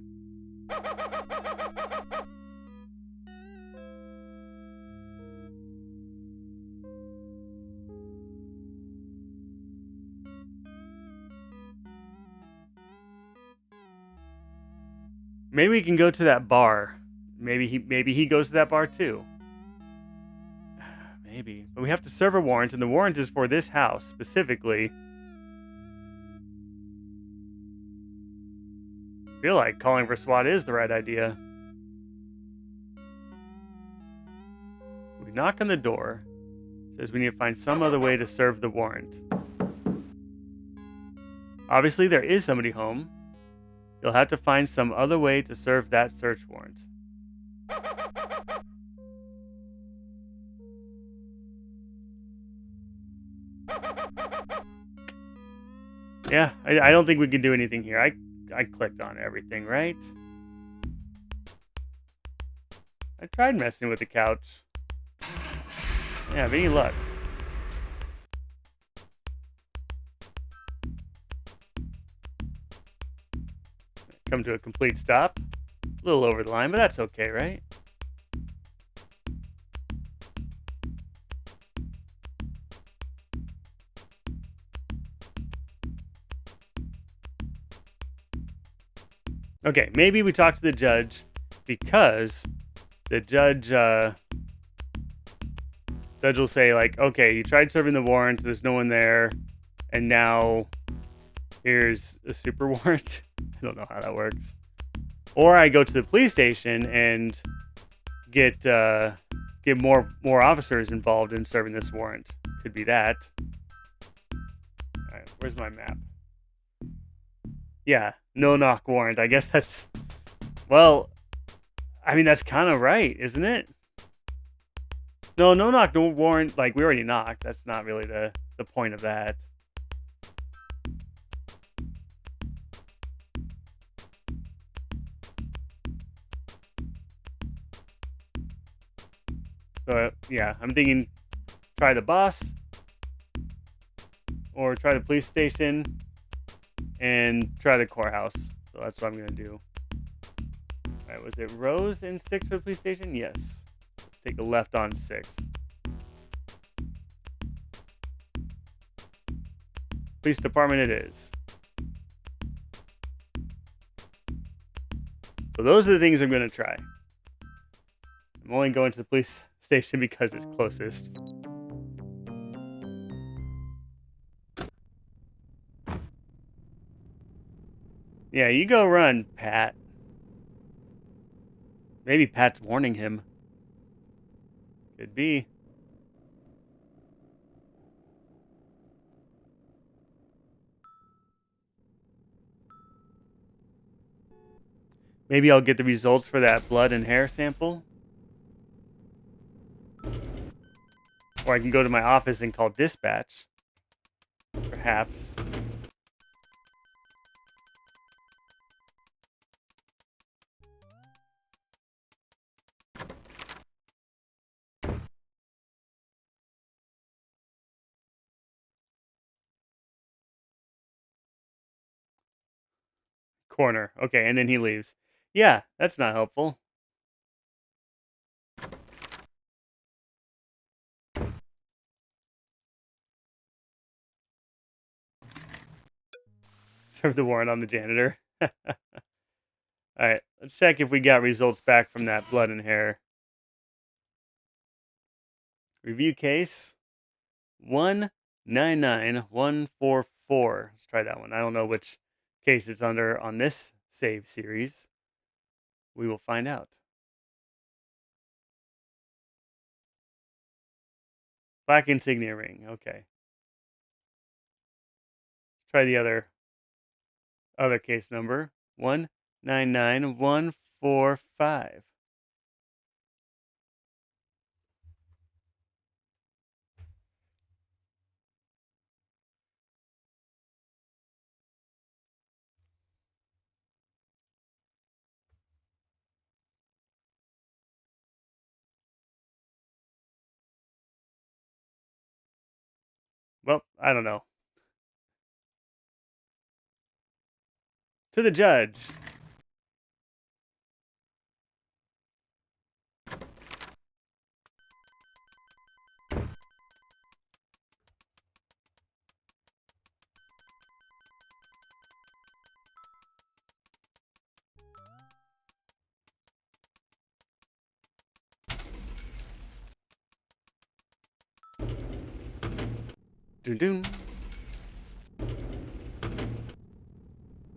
Maybe we can go to that bar. Maybe he goes to that bar too. Maybe. But we have to serve a warrant, and the warrant is for this house specifically. I feel like calling for SWAT is the right idea. We knock on the door. It says we need to find some other way to serve the warrant. Obviously, there is somebody home. You'll have to find some other way to serve that search warrant. Yeah, I don't think we can do anything here. I clicked on everything, right? I tried messing with the couch. Yeah, have any luck? come to a complete stop. A little over the line, but that's okay, right? Okay, maybe we talk to the judge because the judge will say, like, okay, you tried serving the warrant, there's no one there, and now here's a super warrant. I don't know how that works. Or I go to the police station and get more officers involved in serving this warrant. Could be that. All right, where's my map? Yeah, no knock warrant. I guess that's, well, I mean, that's kind of right, isn't it? No knock, no warrant. Like, we already knocked. That's not really the point of that. So, yeah, I'm thinking try the boss or try the police station and try the courthouse. So that's what I'm going to do. All right, was it Rose and 6 for the police station? Yes. Let's take a left on 6. Police department it is. So those are the things I'm going to try. I'm only going to the police station because it's closest. Yeah, you go run, Pat. Maybe Pat's warning him. Could be. Maybe I'll get the results for that blood and hair sample. Or I can go to my office and call dispatch. Perhaps. Corner. Okay, and then he leaves. Yeah, that's not helpful. Serve the warrant on the janitor. Alright, let's check if we got results back from that blood and hair. Review case 199144. Let's try that one. I don't know which case it's under on this save series. We will find out. Black insignia ring. Okay. Try the other case number. 199145. Well, I don't know. To the judge. Dun-dun.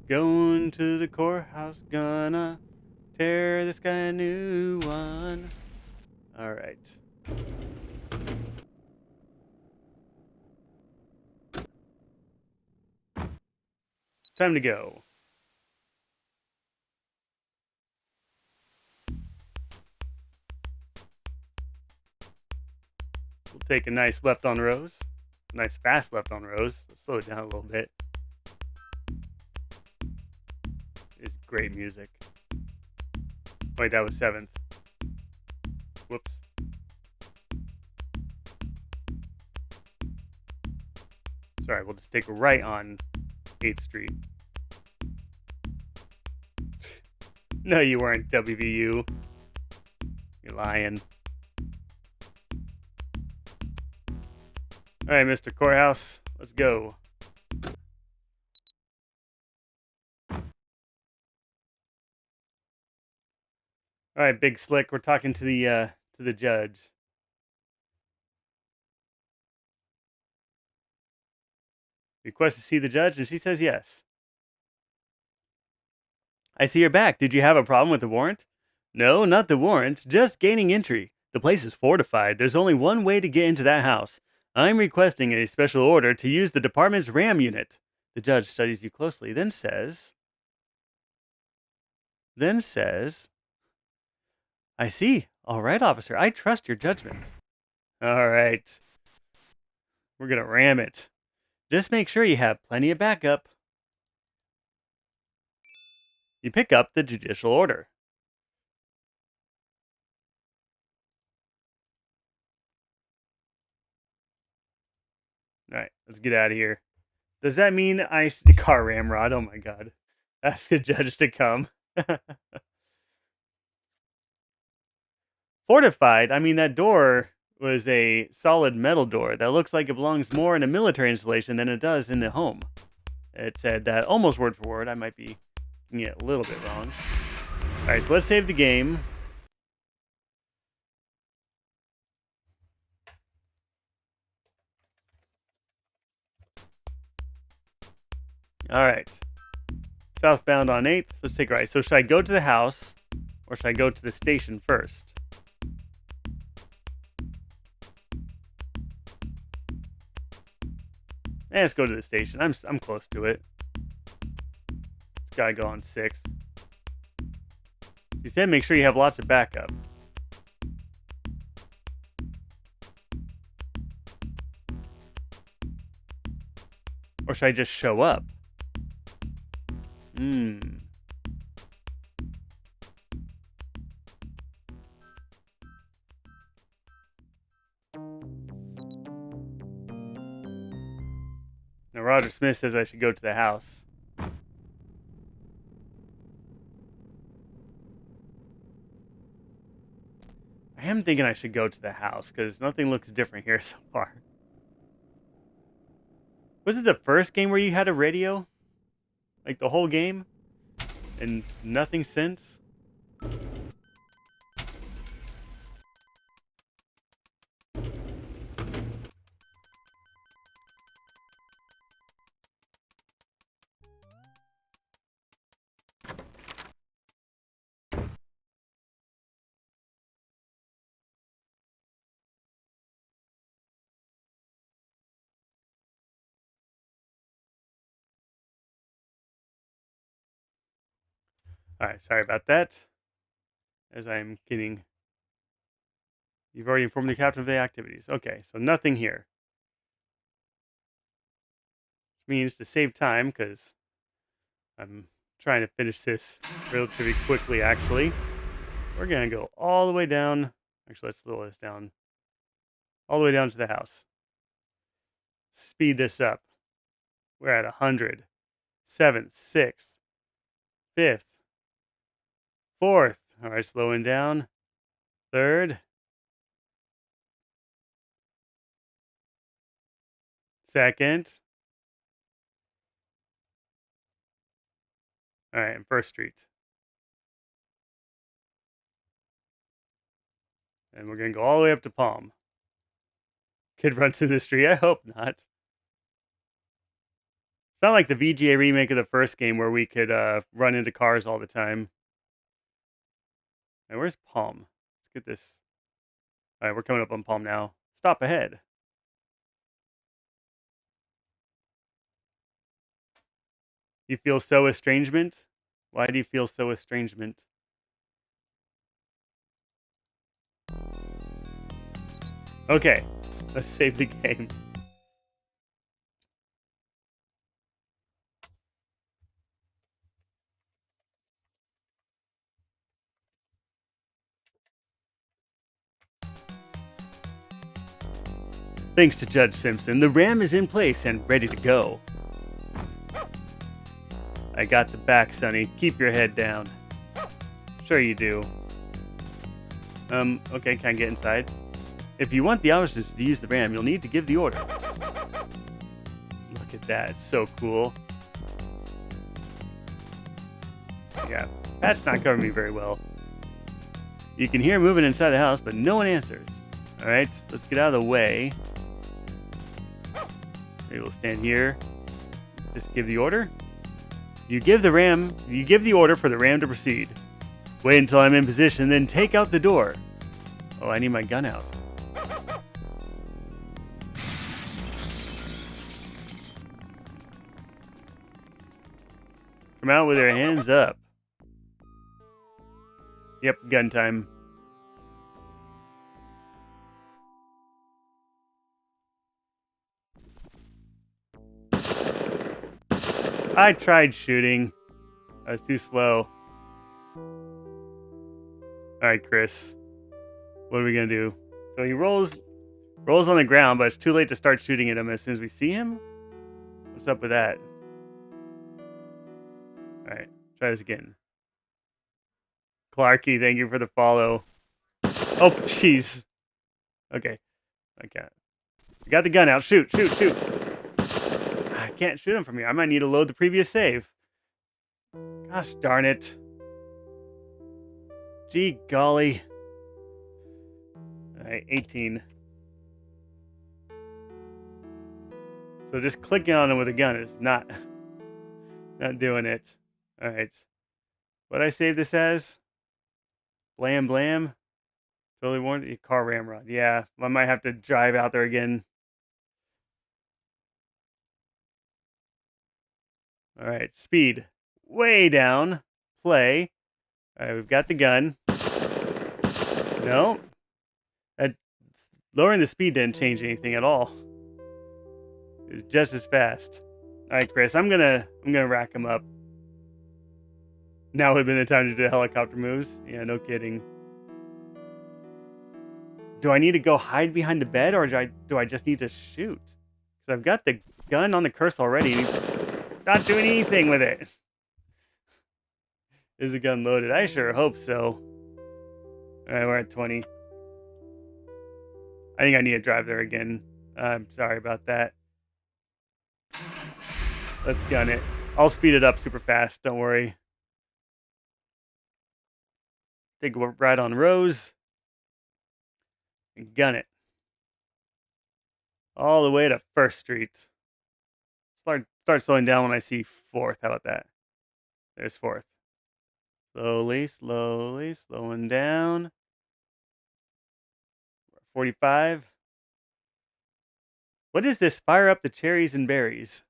Going to the courthouse, gonna tear this guy a new one. All right. Time to go. We'll take a nice left on Rose. Nice fast left on Rose. Slow it down a little bit. It's great music. Wait, that was 7th. Whoops. Sorry, we'll just take a right on 8th Street. No, you weren't, WVU. You're lying. All right, Mr. Courthouse, let's go. All right, Big Slick, we're talking to the judge. Request to see the judge, and she says yes. I see you're back. Did you have a problem with the warrant? No, not the warrant, just gaining entry. The place is fortified. There's only one way to get into that house. I'm requesting a special order to use the department's RAM unit. The judge studies you closely, then says, I see. All right, officer. I trust your judgment. All right. We're going to ram it. Just make sure you have plenty of backup. You pick up the judicial order. All right, let's get out of here. Does that mean car ramrod? Oh my god. Ask the judge to come. Fortified? I mean, that door was a solid metal door that looks like it belongs more in a military installation than it does in the home. It said that almost word for word. I might be getting it a little bit wrong. All right, so let's save the game. All right. Southbound on 8th. Let's take a right. So should I go to the house or should I go to the station first? Let's go to the station. I'm close to it. It's gotta go on 6th. She said make sure you have lots of backup. Or should I just show up? Now Roger Smith says I should go to the house. I am thinking I should go to the house because nothing looks different here so far. Was it the first game where you had a radio? Like the whole game? And nothing since? Alright, sorry about that. As I'm getting... You've already informed the captain of the activities. Okay, so nothing here. Which means to save time, because I'm trying to finish this relatively quickly, actually. We're going to go all the way down. Actually, let's slow this down. All the way down to the house. Speed this up. We're at 100. 7th, 6th, 5th, 4th. All right, slowing down. 3rd. 2nd. All right, and 1st Street. And we're going to go all the way up to Palm. Kid runs in the street. I hope not. It's not like the VGA remake of the first game where we could run into cars all the time. All right, where's Palm? Let's get this. All right, we're coming up on Palm now. Stop ahead. You feel so estrangement? Why do you feel so estrangement? Okay, let's save the game. Thanks to Judge Simpson, the RAM is in place and ready to go. I got the back, Sonny. Keep your head down. Sure you do. Okay, can I get inside? If you want the options to use the ram, you'll need to give the order. Look at that. It's so cool. Yeah, Pat's not covering me very well. You can hear moving inside the house, but no one answers. Alright, let's get out of the way. Maybe we'll stand here. Just give the order. You give the order for the ram to proceed. Wait until I'm in position, then take out the door. Oh, I need my gun out. Come out with your hands up. Yep, gun time. I tried shooting. I was too slow. Alright, Chris. What are we gonna do? So he rolls on the ground, but it's too late to start shooting at him as soon as we see him? What's up with that? Alright, try this again. Clarky, thank you for the follow. Oh, jeez. Okay. I can't. We got the gun out. Shoot, shoot, shoot. I can't shoot him from here. I might need to load the previous save. Gosh darn it. Gee golly. Alright, 18. So just clicking on him with a gun is not doing it. Alright. What'd I save this as? Blam blam. Totally warned. Car ramrod. Yeah, I might have to drive out there again. Alright, speed. Way down. Play. Alright, we've got the gun. No. Lowering the speed didn't change anything at all. It was just as fast. Alright, Chris, I'm gonna rack him up. Now would have been the time to do the helicopter moves. Yeah, no kidding. Do I need to go hide behind the bed, or do I just need to shoot? Because I've got the gun on the cursor already, and he's not doing anything with it. Is the gun loaded? I sure hope so. Alright, we're at 20. I think I need to drive there again. I'm sorry about that. Let's gun it. I'll speed it up super fast, don't worry. Take a ride on Rose. And gun it. All the way to 1st Street. Start slowing down when I see 4th. How about that? There's 4th. Slowly, slowly, slowing down. 45. What is this? Fire up the cherries and berries.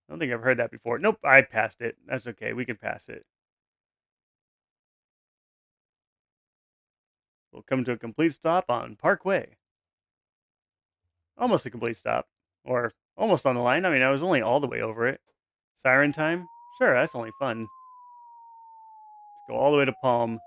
I don't think I've heard that before. Nope, I passed it. That's okay. We can pass it. We'll come to a complete stop on Parkway. Almost a complete stop. Or almost on the line. I mean, I was only all the way over it. Siren time? Sure, that's only fun. Let's go all the way to Palm.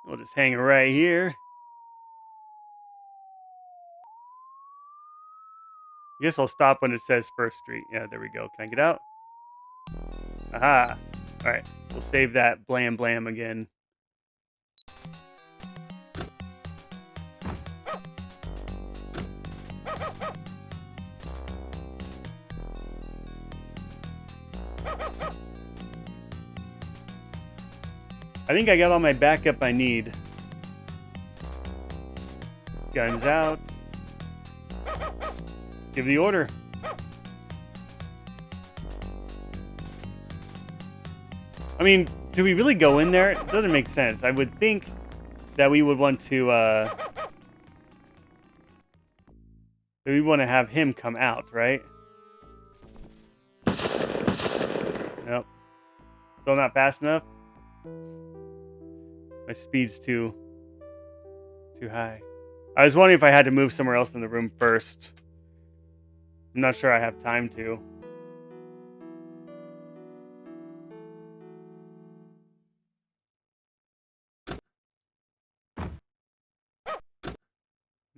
We'll just hang right here. I guess I'll stop when it says 1st Street. Yeah, there we go. Can I get out? Aha. Alright, we'll save that blam blam again. I think I got all my backup I need. Guns out. Give the order. I mean, do we really go in there? It doesn't make sense. I would think that we would want to, we want to have him come out, right? Nope. Still not fast enough? My speed's too high. I was wondering if I had to move somewhere else in the room first. I'm not sure I have time to.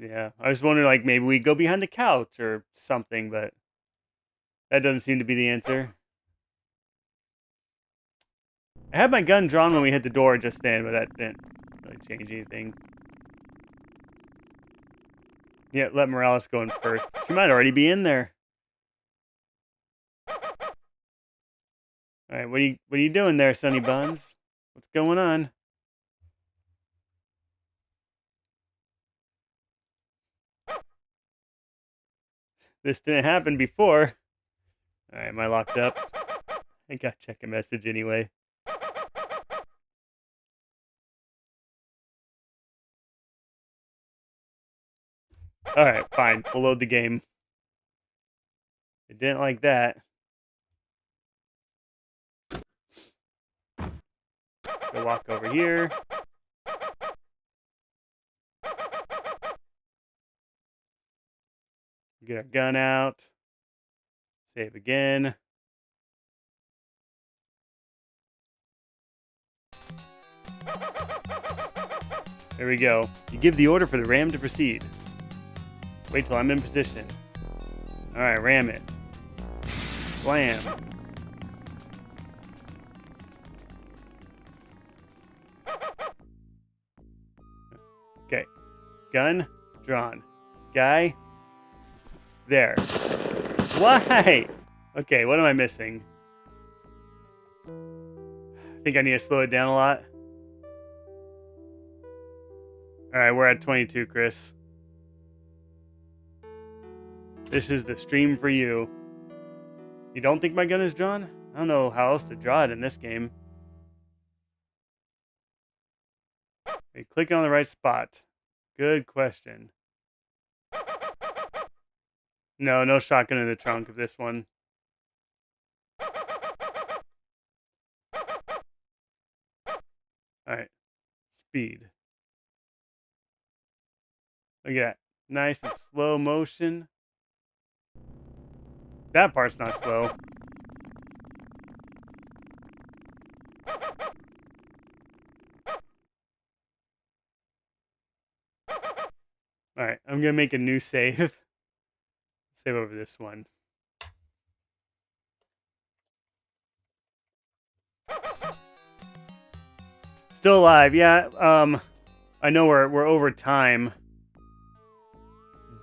Yeah, I was wondering, like, maybe we go behind the couch or something, but that doesn't seem to be the answer. I had my gun drawn when we hit the door just then, but that didn't really change anything. Yeah, let Morales go in first. She might already be in there. All right, what are you doing there, Sonny Buns? What's going on? This didn't happen before. All right, am I locked up? I gotta check a message anyway. All right, fine. We'll load the game. I didn't like that. Go walk over here. Get our gun out. Save again. There we go. You give the order for the ram to proceed. Wait till I'm in position. All right, ram it. Slam. Okay. Gun drawn. Guy. There. Why? Okay, what am I missing? I think I need to slow it down a lot. All right, we're at 22, Chris. This is the stream for you. You don't think my gun is drawn? I don't know how else to draw it in this game. Hey, click on the right spot. Good question. No, no shotgun in the trunk of this one. All right, speed. Look at that. Nice and slow motion. That part's not slow. All right, I'm gonna make a new save. Save over this one. Still alive, yeah. I know we're over time,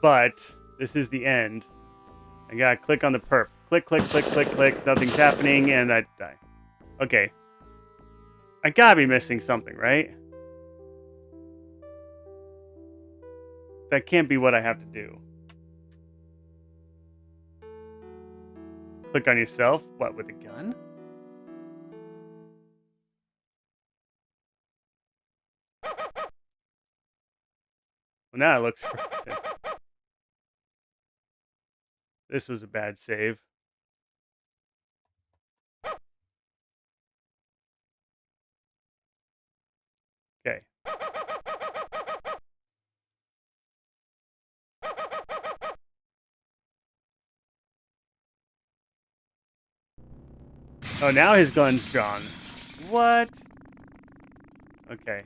but this is the end. I gotta click on the perp. Click, click, click, click, click. Nothing's happening, and I die. Okay. I gotta be missing something, right? That can't be what I have to do. Click on yourself? What, with a gun? Well, now it looks frozen. This was a bad save. Okay. Oh, now his gun's drawn. What? Okay.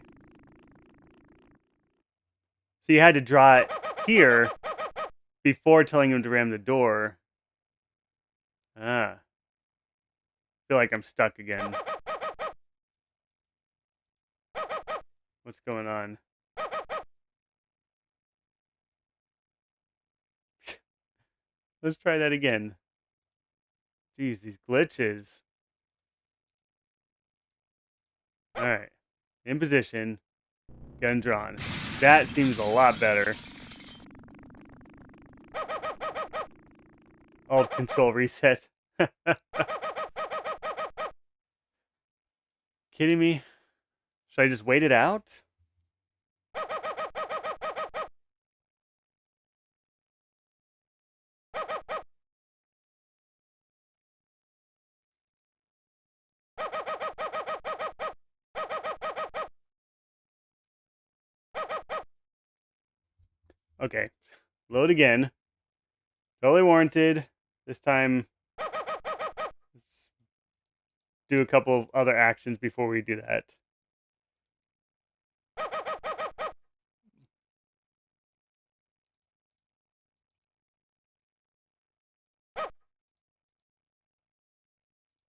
So you had to draw it here before telling him to ram the door. Ah. Feel like I'm stuck again. What's going on? Let's try that again. Jeez, these glitches. Alright. In position. Gun drawn. That seems a lot better. Alt control reset. Kidding me? Should I just wait it out? Okay. Load again. Totally warranted. This time, let's do a couple of other actions before we do that.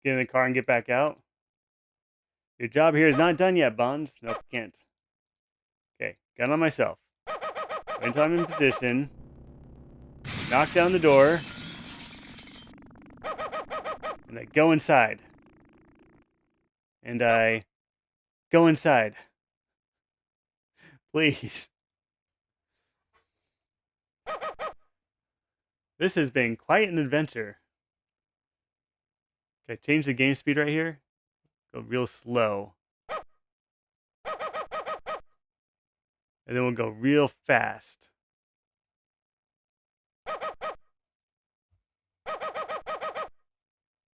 Get in the car and get back out. Your job here is not done yet, Bonds. Nope, can't. Okay, gun on myself. Wait until I'm in position. Knock down the door. And I go inside. And I go inside. Please. This has been quite an adventure. Okay, change the game speed right here. Go real slow. And then we'll go real fast.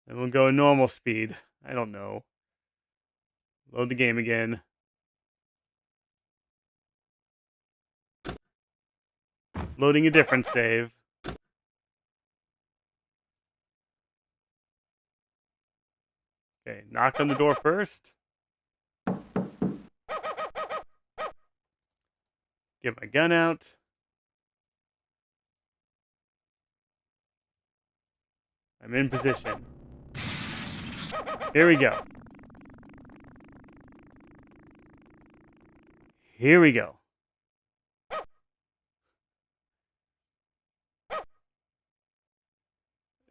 Then we'll go normal speed. I don't know. Load the game again. Loading a different save. Okay, knock on the door first. Get my gun out. I'm in position. Here we go. Here we go.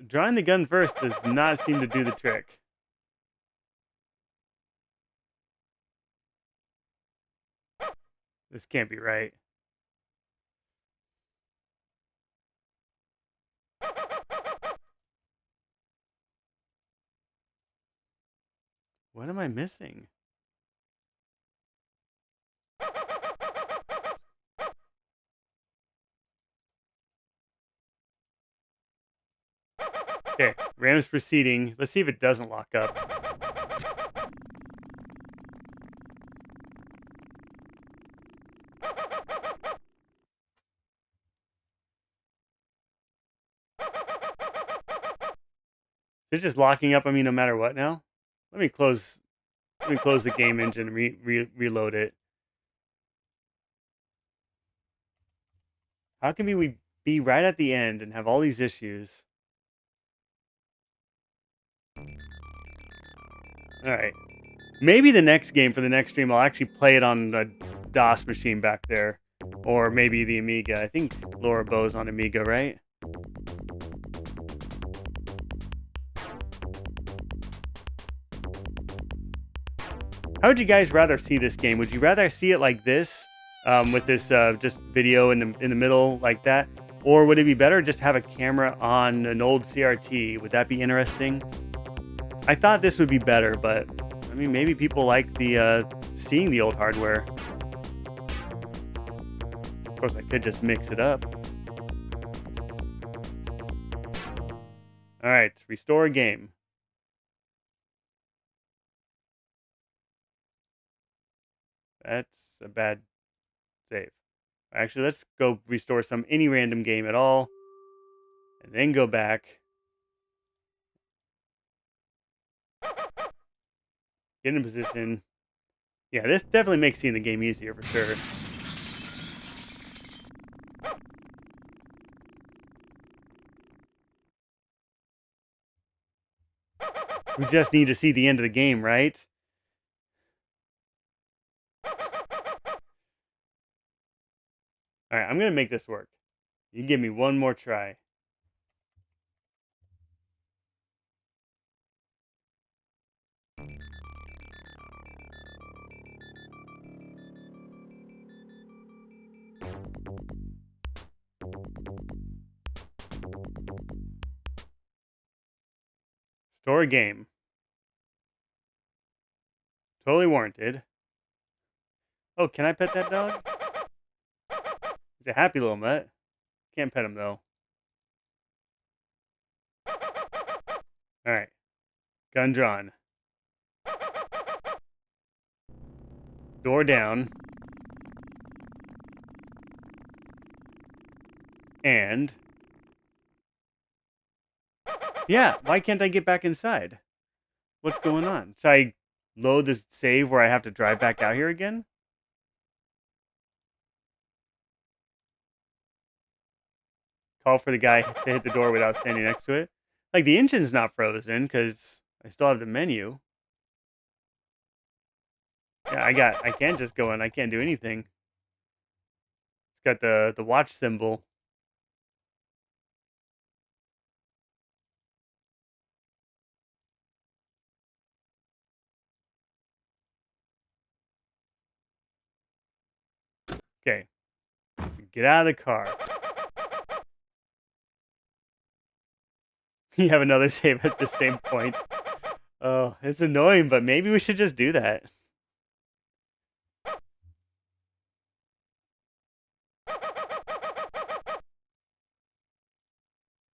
Drawing the gun first does not seem to do the trick. This can't be right. What am I missing? Okay, Rams proceeding. Let's see if it doesn't lock up. Is it just locking up? I mean, no matter what now. Let me close the game engine and reload it. How can we be right at the end and have all these issues? Alright. Maybe the next game for the next stream, I'll actually play it on the DOS machine back there. Or maybe the Amiga. I think Laura Bow's on Amiga, right? How would you guys rather see this game? Would you rather see it like this, with this just video in the middle like that? Or would it be better just have a camera on an old CRT? Would that be interesting? I thought this would be better, but I mean, maybe people like the seeing the old hardware. Of course, I could just mix it up. All right, restore game. That's a bad save. Actually, let's go restore any random game at all, and then go back. Get in position. Yeah, this definitely makes seeing the game easier for sure. We just need to see the end of the game, right? All right, I'm going to make this work. You give me one more try. Store game. Totally warranted. Oh, can I pet that dog? He's a happy little mutt. Can't pet him, though. Alright. Gun drawn. Door down. And... yeah, why can't I get back inside? What's going on? Should I load the save where I have to drive back out here again? Call for the guy to hit the door without standing next to it. Like, the engine's not frozen, because I still have the menu. Yeah, I can't just go in. I can't do anything. It's got the watch symbol. Okay. Get out of the car. You have another save at the same point. Oh, it's annoying, but maybe we should just do that.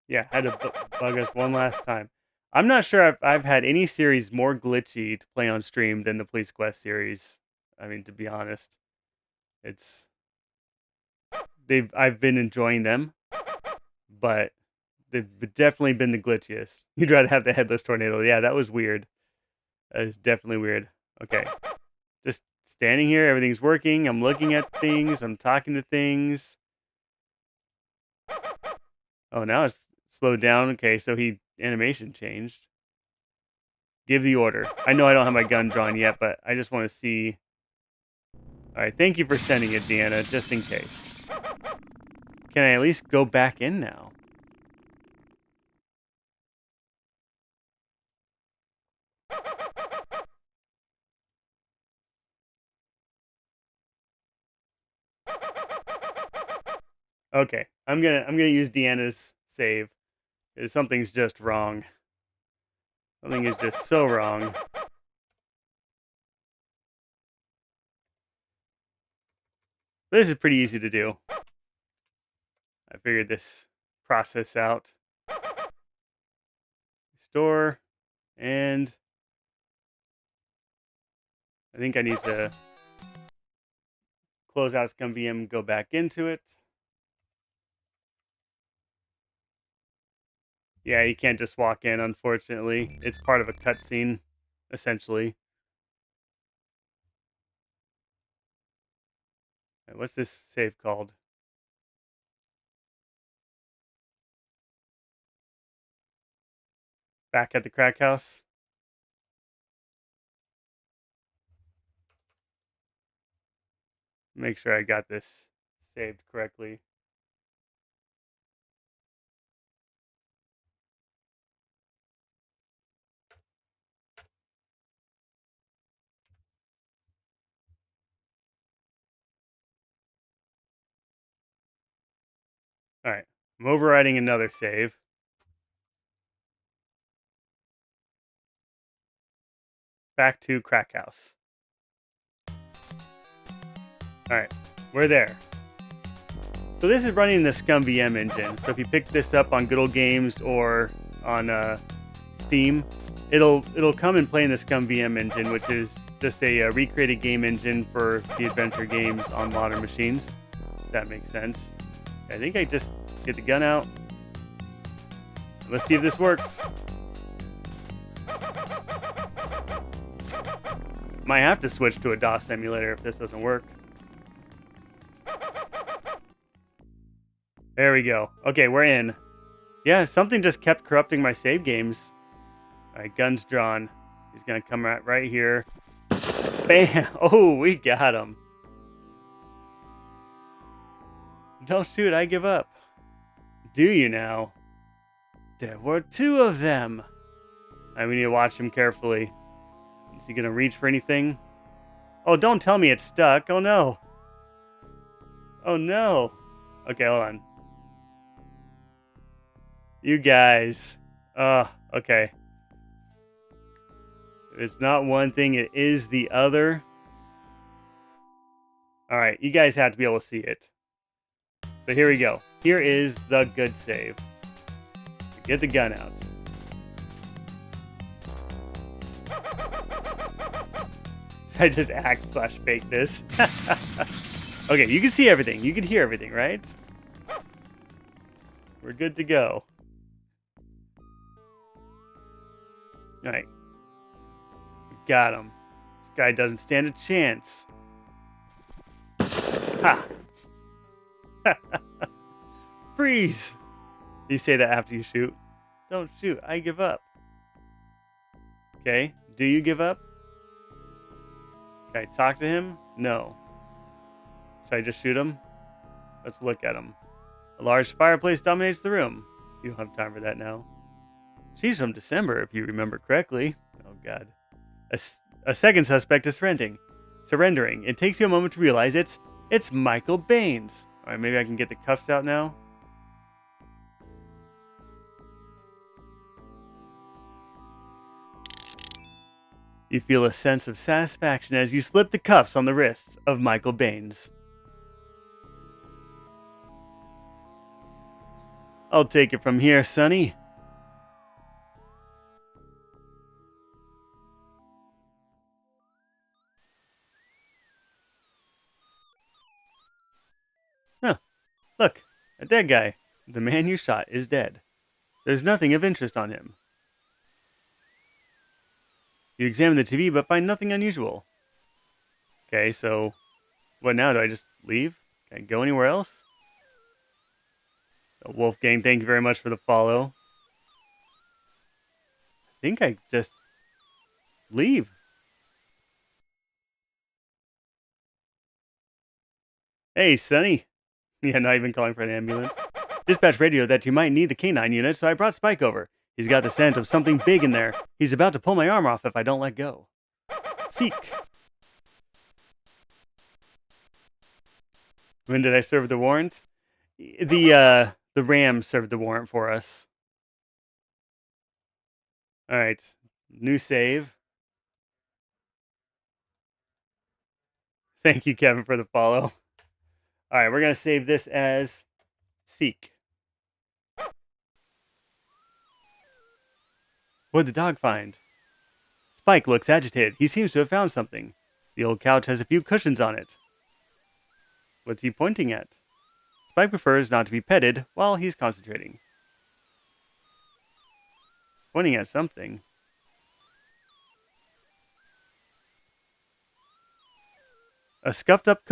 Yeah, had to bug us one last time. I'm not sure I've had any series more glitchy to play on stream than the Police Quest series. I mean, to be honest, it's I've been enjoying them, but they've definitely been the glitchiest. You'd rather have the headless tornado. Yeah, that was weird. That is definitely weird. Okay, just standing here, everything's working. I'm looking at things. I'm talking to things. Oh, now it's slowed down. Okay, so animation changed. Give the order. I know I don't have my gun drawn yet, but I just want to see. All right, thank you for sending it, Deanna, just in case. Can I at least go back in now? Okay, I'm gonna use Deanna's save. Because something's just wrong. Something is just so wrong. This is pretty easy to do. I figured this process out. Restore, and I think I need to close out ScumVM, go back into it. Yeah, you can't just walk in, unfortunately. It's part of a cutscene, essentially. What's this save called? Back at the crack house? Make sure I got this saved correctly. Alright, I'm overriding another save. Back to crack house. Alright, we're there. So this is running the ScumVM engine. So if you pick this up on Good Old Games or on Steam, it'll come and play in the ScumVM engine, which is just a recreated game engine for the adventure games on modern machines. If that makes sense. I think I just get the gun out. Let's see if this works. Might have to switch to a DOS emulator if this doesn't work. There we go. Okay, we're in. Yeah, something just kept corrupting my save games. Alright, guns drawn. He's gonna come right here. Bam! Oh, we got him. Don't shoot, I give up. Do you now? There were two of them. We need to watch him carefully. Is he gonna reach for anything? Oh, don't tell me it's stuck. Oh no. Oh no. Okay, hold on. You guys. Okay. It's not one thing, it is the other. Alright, you guys have to be able to see it. So here we go. Here is the good save. Get the gun out. I just act/fake this. Okay, you can see everything. You can hear everything, right? We're good to go. Alright. Got him. This guy doesn't stand a chance. Ha! Freeze! You say that after you shoot. Don't shoot. I give up. Okay. Do you give up? Can I talk to him? No. Should I just shoot him? Let's look at him. A large fireplace dominates the room. You don't have time for that now. She's from December, if you remember correctly. Oh, God. A second suspect is surrendering. It takes you a moment to realize it's Michael Baines. All right, maybe I can get the cuffs out now. You feel a sense of satisfaction as you slip the cuffs on the wrists of Michael Baines. I'll take it from here, Sonny. Huh. Look, a dead guy. The man you shot is dead. There's nothing of interest on him. You examine the TV but find nothing unusual. Okay, so what now? Do I just leave? Can I go anywhere else? So Wolfgang, thank you very much for the follow. I think I just leave. Hey, Sonny. Yeah, not even calling for an ambulance. Dispatch radio that you might need the canine unit, so I brought Spike over. He's got the scent of something big in there. He's about to pull my arm off if I don't let go. Seek. When did I serve the warrant? The Rams served the warrant for us. All right, new save. Thank you, Kevin, for the follow. All right, we're gonna save this as Seek. What'd the dog find? Spike looks agitated. He seems to have found something. The old couch has a few cushions on it. What's he pointing at? Spike prefers not to be petted while he's concentrating. Pointing at something. A scuffed up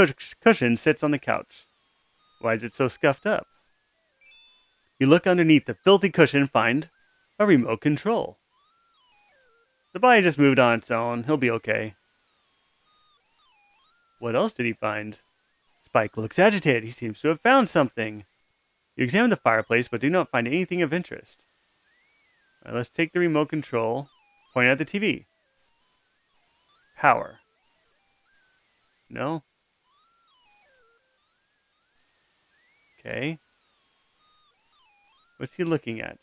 cushion sits on the couch. Why is it so scuffed up? You look underneath the filthy cushion and find a remote control. The body just moved on its own. He'll be okay. What else did he find? Spike looks agitated. He seems to have found something. You examine the fireplace but do not find anything of interest. All right, let's take the remote control. Point at the TV. Power. No? Okay. What's he looking at?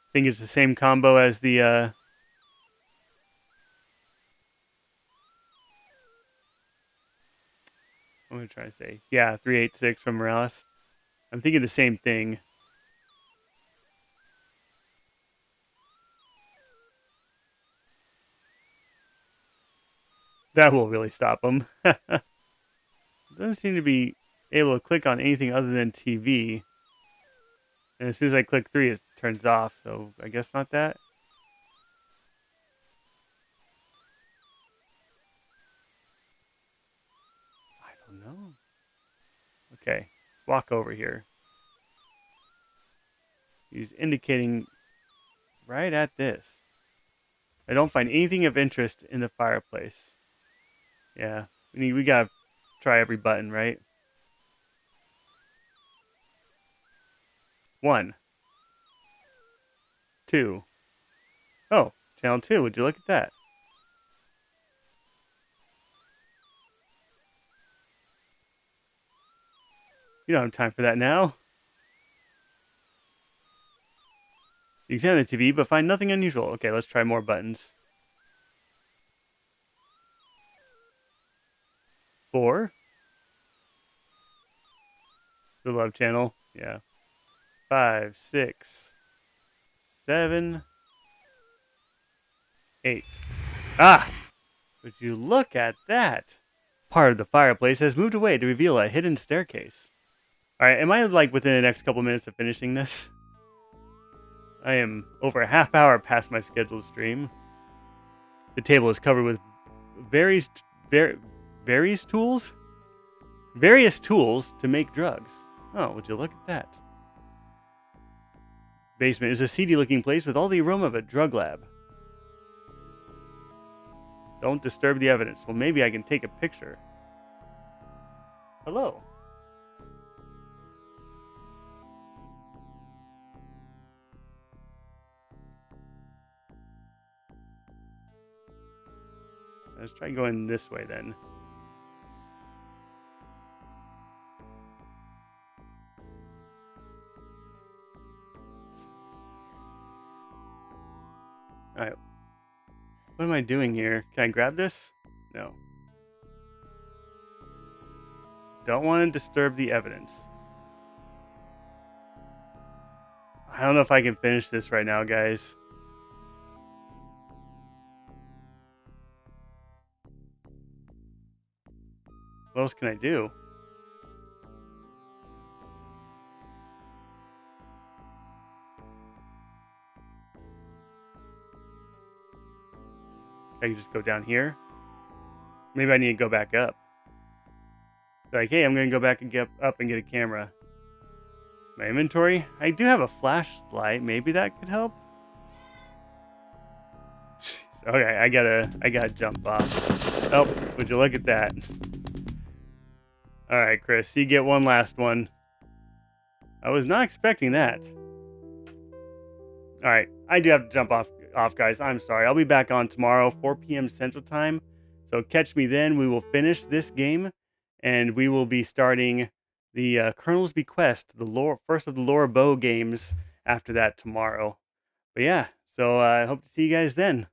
I think it's the same combo as the what am I trying to say? Yeah, 386 from Morales. I'm thinking the same thing. That will really stop him. Doesn't seem to be able to click on anything other than TV. And as soon as I click 3, it turns off. So I guess not that. I don't know. Okay, walk over here. He's indicating right at this. I don't find anything of interest in the fireplace. Yeah, we gotta try every button, right? 1, 2. Oh, channel 2. Would you look at that? You don't have time for that now. You examine the TV, but find nothing unusual. Okay, let's try more buttons. 4. The love channel. Yeah. 5, 6, 7, 8. Ah! Would you look at that? Part of the fireplace has moved away to reveal a hidden staircase. Alright, am I like within the next couple minutes of finishing this? I am over a half hour past my scheduled stream. The table is covered with various tools. various tools to make drugs. Oh, would you look at that? Basement is a seedy-looking place with all the aroma of a drug lab. Don't disturb the evidence. Well, maybe I can take a picture. Hello. Let's try going this way then. Alright. What am I doing here? Can I grab this? No. Don't want to disturb the evidence. I don't know if I can finish this right now, guys. What else can I do? I can just go down here. Maybe I need to go back up. Like, hey, I'm going to go back and get up and get a camera. My inventory? I do have a flashlight. Maybe that could help. Jeez. Okay, I gotta jump off. Oh, would you look at that? All right, Chris, you get one last one. I was not expecting that. All right, I do have to jump off, guys. I'm sorry. I'll be back on tomorrow, 4 p.m. Central Time. So catch me then. We will finish this game, and we will be starting the Colonel's Bequest, the first of the Laura Bow games after that tomorrow. But yeah, so I hope to see you guys then.